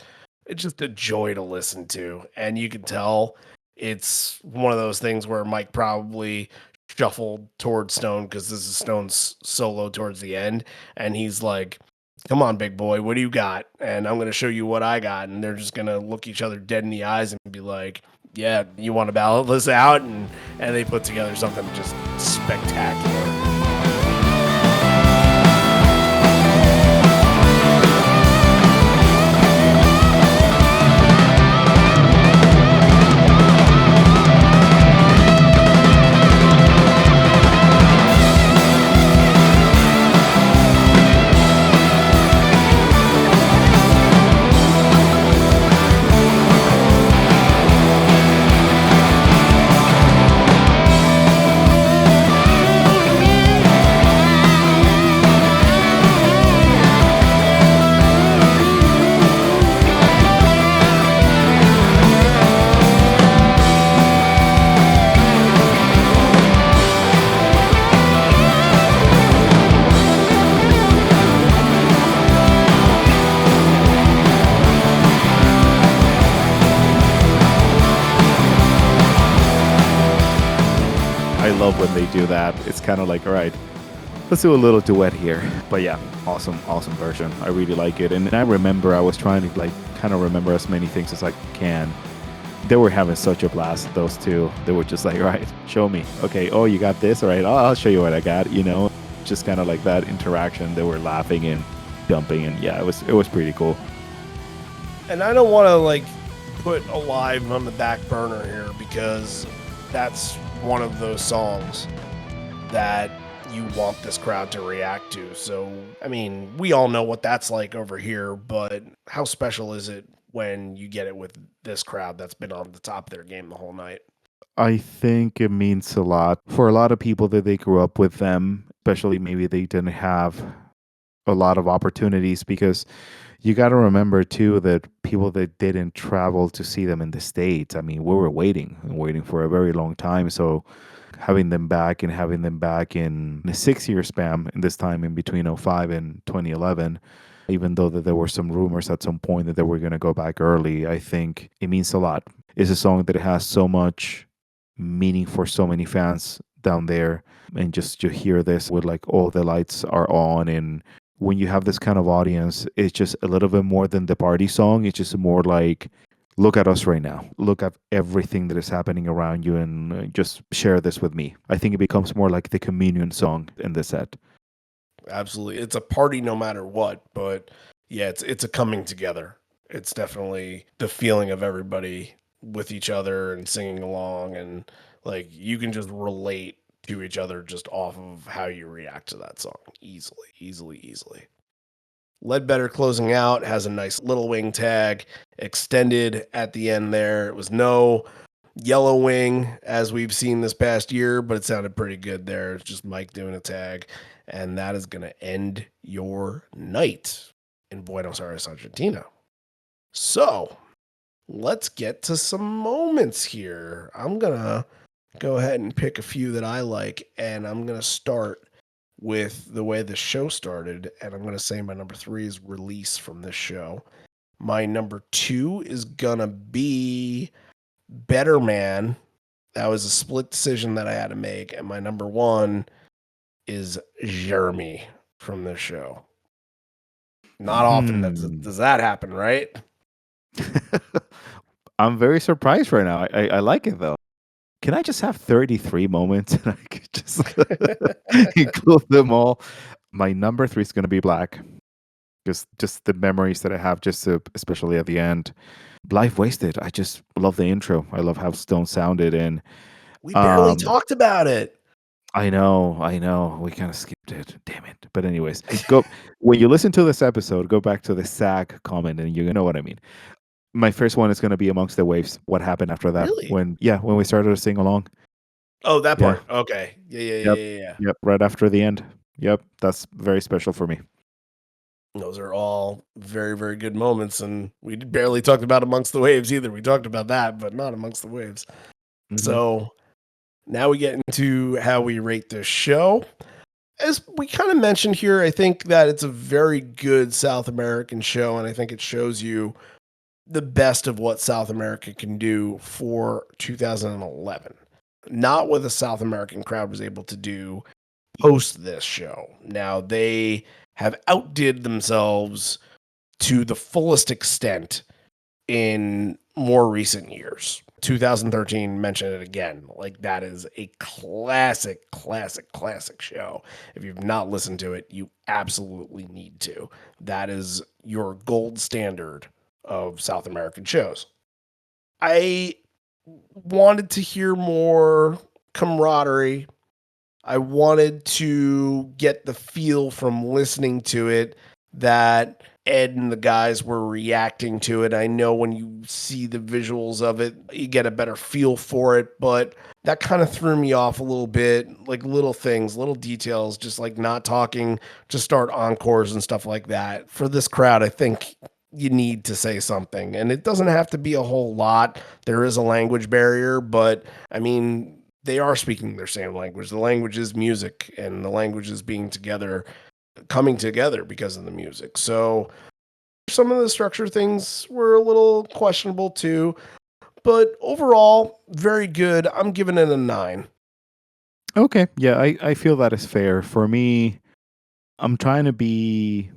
It's just a joy to listen to. And you can tell it's one of those things where Mike probably shuffled towards Stone because this is Stone's solo towards the end. And he's like, come on, big boy, what do you got? And I'm going to show you what I got. And they're just going to look each other dead in the eyes and be like, yeah, you want to ballot this out? And they put together something just spectacular. love when they do that. It's kind of like, all right, let's do a little duet here. But yeah, awesome version. I really like it. And I remember I was trying to like kind of remember as many things as I can. They were having such a blast, those two. They were just like, all right, show me. Okay, oh, you got this? All right, I'll show you what I got, you know? Just kind of like that interaction. They were laughing and jumping, and yeah, it was pretty cool. And I don't want to like put Alive on the back burner here because that's one of those songs that you want this crowd to react to. So, I mean, we all know what that's like over here, but how special is it when you get it with this crowd that's been on the top of their game the whole night? I think it means a lot for a lot of people that they grew up with them, especially maybe they didn't have a lot of opportunities because you got to remember too that people that didn't travel to see them in the States, I mean, we were waiting and waiting for a very long time. So having them back and having them back in a 6 year span, in this time in between '05 and 2011, even though that there were some rumors at some point that they were going to go back early, I think it means a lot. It's a song that has so much meaning for so many fans down there. And just to hear this with like all the lights are on, and when you have this kind of audience, it's just a little bit more than the party song. It's just more like, look at us right now. Look at everything that is happening around you and just share this with me. I think it becomes more like the communion song in the set. Absolutely. It's a party no matter what, but yeah, it's a coming together. It's definitely the feeling of everybody with each other and singing along, and like you can just relate to each other just off of how you react to that song easily. Ledbetter closing out has a nice little wing tag extended at the end there. It was no yellow wing as we've seen this past year, but it sounded pretty good there. It's just Mike doing a tag, and that is going to end your night in Buenos Aires, Argentina. So let's get to some moments here. I'm going to go ahead and pick a few that I like, and I'm going to start with the way the show started, and I'm going to say my number 3 is Release from this show. My number 2 is going to be Better Man. That was a split decision that I had to make, and my number 1 is Jeremy from this show. Not often does that happen, right? I'm very surprised right now. I like it though. Can I just have 33 moments and I could just include them all? My number 3 is going to be Black. Just the memories that I have, especially at the end. Life Wasted. I just love the intro. I love how Stone sounded, and We barely talked about it. I know. We kind of skipped it. Damn it. But anyways, go when you listen to this episode, go back to the SAG comment, and you know what I mean. My first one is going to be Amongst the Waves. What happened after that? Really? When we started to sing along. Oh, that Yeah. part. Okay. Yep. Yeah. Yep. Right after the end. Yep. That's very special for me. Those are all very, very good moments, and we barely talked about Amongst the Waves either. We talked about that, but not Amongst the Waves. Mhm. So now we get into how we rate this show. As we kind of mentioned here, I think that it's a very good South American show, and I think it shows you the best of what South America can do for 2011. Not what the South American crowd was able to do post this show. Now, they have outdid themselves to the fullest extent in more recent years. 2013, mention it again. Like, that is a classic show. If you've not listened to it, you absolutely need to. That is your gold standard of South American shows. I wanted to hear more camaraderie. I wanted to get the feel from listening to it that Ed and the guys were reacting to it. I know when you see the visuals of it, you get a better feel for it, but that kind of threw me off a little bit. Like little things, little details, just like not talking to start encores and stuff like that. For this crowd, I think you need to say something, and it doesn't have to be a whole lot. There is a language barrier, but I mean, they are speaking their same language. The language is music, and the language is coming together because of the music. So some of the structure things were a little questionable too, but overall, very good. I'm giving it a 9. Okay. Yeah, I feel that is fair. For me, I'm trying to be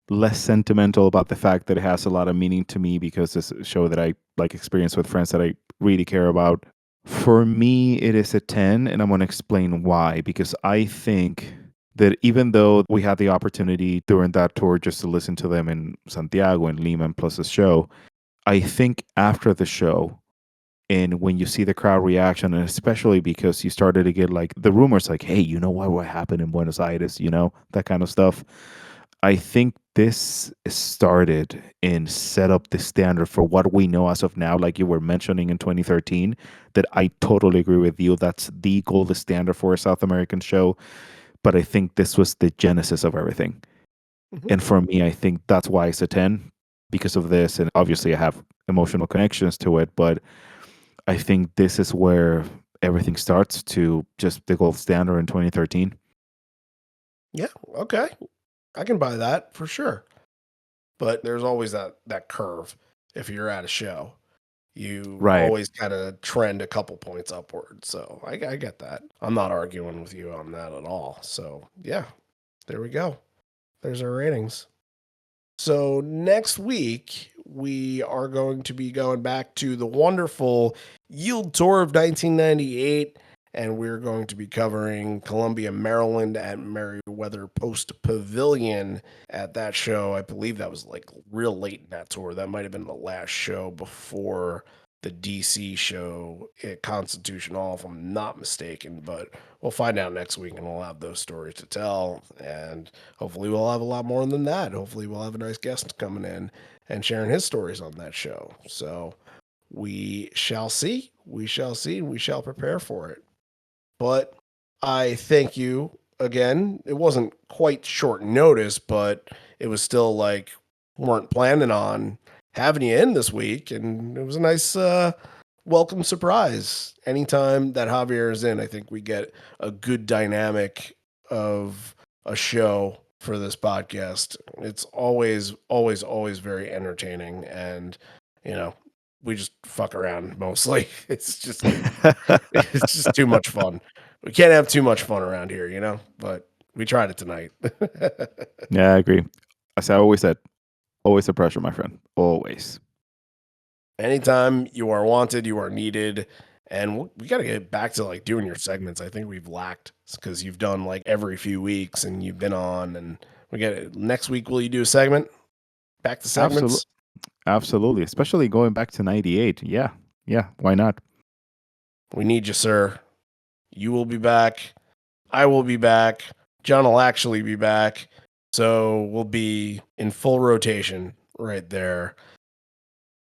less sentimental about the fact that it has a lot of meaning to me because it's a show that I like experience with friends that I really care about. For me, it is a 10, and I'm going to explain why. Because I think that even though we had the opportunity during that tour just to listen to them in Santiago and Lima and plus the show, I think after the show, and when you see the crowd reaction, and especially because you started to get like the rumors like, hey, you know what happened in Buenos Aires, that kind of stuff. I think this started and set up the standard for what we know as of now, like you were mentioning in 2013, that I totally agree with you. That's the gold standard for a South American show. But I think this was the genesis of everything. Mhm. And for me, I think that's why it's a 10 because of this. And obviously, I have emotional connections to it. But I think this is where everything starts to just the gold standard in 2013. Yeah, okay. I can buy that for sure. But there's always that curve if you're at a show. You Right. always kind of trend a couple points upward. So I get that. I'm not arguing with you on that at all. So yeah, there we go. There's our ratings. So next week, we are going to be going back to the wonderful Yield Tour of 1998, and we're going to be covering Columbia, Maryland at Merriweather Post Pavilion at that show. I believe that was like real late in that tour. That might have been the last show before the DC show at Constitution Hall, if I'm not mistaken. But we'll find out next week, and we'll have those stories to tell. And hopefully, we'll have a lot more than that. Hopefully, we'll have a nice guest coming in and sharing his stories on that show. So we shall see. We shall see. We shall prepare for it. But I thank you again. It wasn't quite short notice, but it was still like weren't planning on having you in this week, and it was a nice welcome surprise. Anytime that Javier is in, I think we get a good dynamic of a show for this podcast. It's always, always, always very entertaining, and you know, we just fuck around mostly. It's just too much fun. We can't have too much fun around here, but we tried it tonight. Yeah, I agree. As I always said, always a pressure, my friend. Always. Anytime you are wanted, you are needed. And we got to get back to like doing your segments. I think we've lacked because you've done like every few weeks and you've been on. And we get it. Next week, will you do a segment? Back to Absolutely. segments? Absolutely. Especially going back to 98. Yeah. Yeah. Why not? We need you, sir. You will be back. I will be back. John will actually be back. So we'll be in full rotation right there.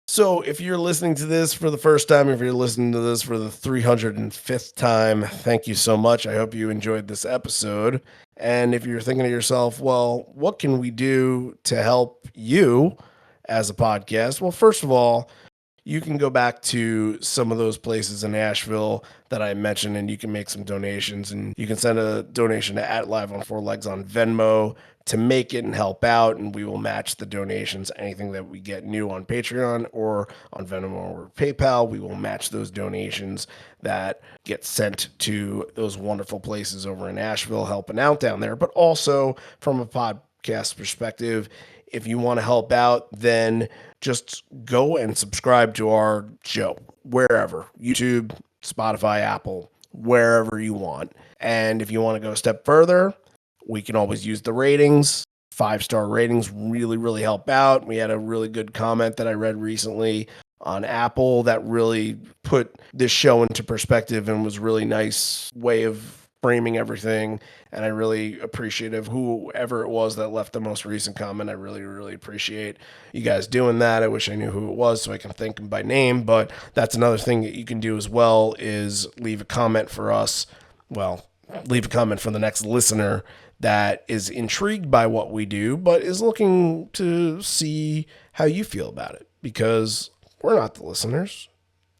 So if you're listening to this for the first time, if you're listening to this for the 305th time, thank you so much. I hope you enjoyed this episode. And if you're thinking to yourself, well, what can we do to help you as a podcast? Well, first of all, you can go back to some of those places in Nashville that I mentioned and you can make some donations, and you can send a donation to @live on 4legs on Venmo to make it and help out, and we will match the donations. Anything that we get new on Patreon or on Venmo or PayPal, we will match those donations that get sent to those wonderful places over in Nashville helping out down there. But also from a podcast perspective, if you want to help out, then just go and subscribe to our show wherever, YouTube, Spotify, Apple, wherever you want. And if you want to go a step further, we can always use the ratings. 5-star ratings really, really help out. We had a really good comment that I read recently on Apple that really put this show into perspective and was really nice way of framing everything. And I really appreciate of whoever it was that left the most recent comment. I really, really appreciate you guys doing that. I wish I knew who it was so I can thank them by name, but that's another thing that you can do as well is leave a comment for us. Well, leave a comment for the next listener that is intrigued by what we do, but is looking to see how you feel about it, because we're not the listeners.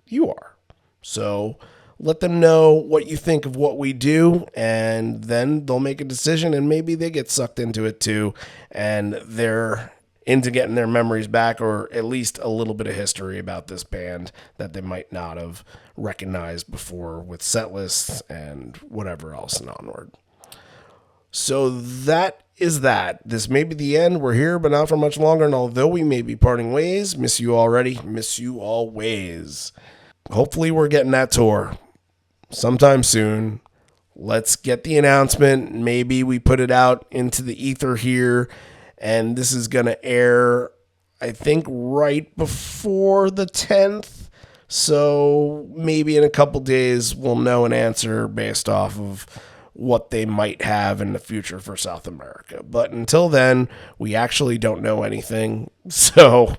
You are. So let them know what you think of what we do, and then they'll make a decision, and maybe they get sucked into it too, and they're into getting their memories back, or at least a little bit of history about this band that they might not have recognized before with set lists and whatever else and onward. So that is that. This may be the end. We're here, but not for much longer. And although we may be parting ways, miss you already, miss you always. Hopefully we're getting that tour sometime soon. Let's get the announcement. Maybe we put it out into the ether here. And this is going to air, I think, right before the 10th. So maybe in a couple days we'll know an answer based off of what they might have in the future for South America. But until then, we actually don't know anything. So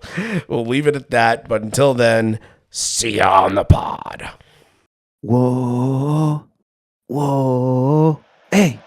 we'll leave it at that. But until then, see ya on the pod. Whoa. Whoa. Hey.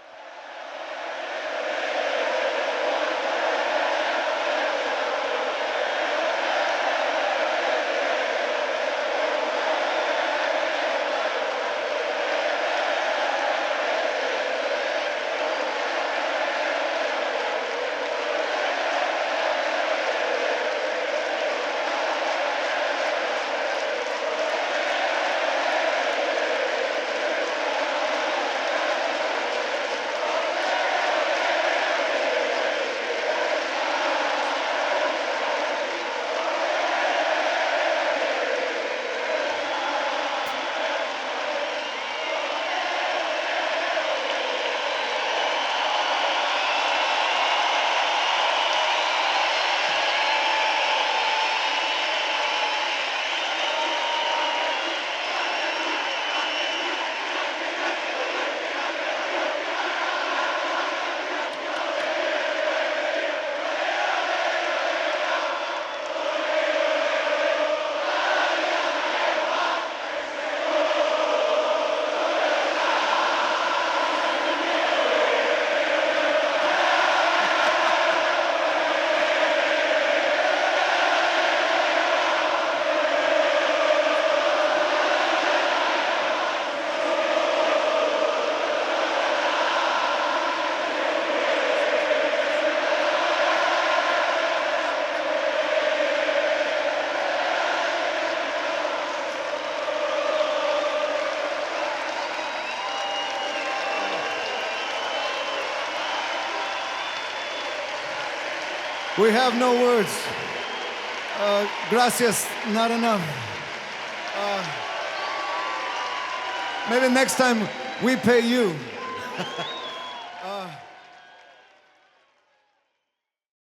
We have no words. Gracias, not enough. Maybe next time we pay you.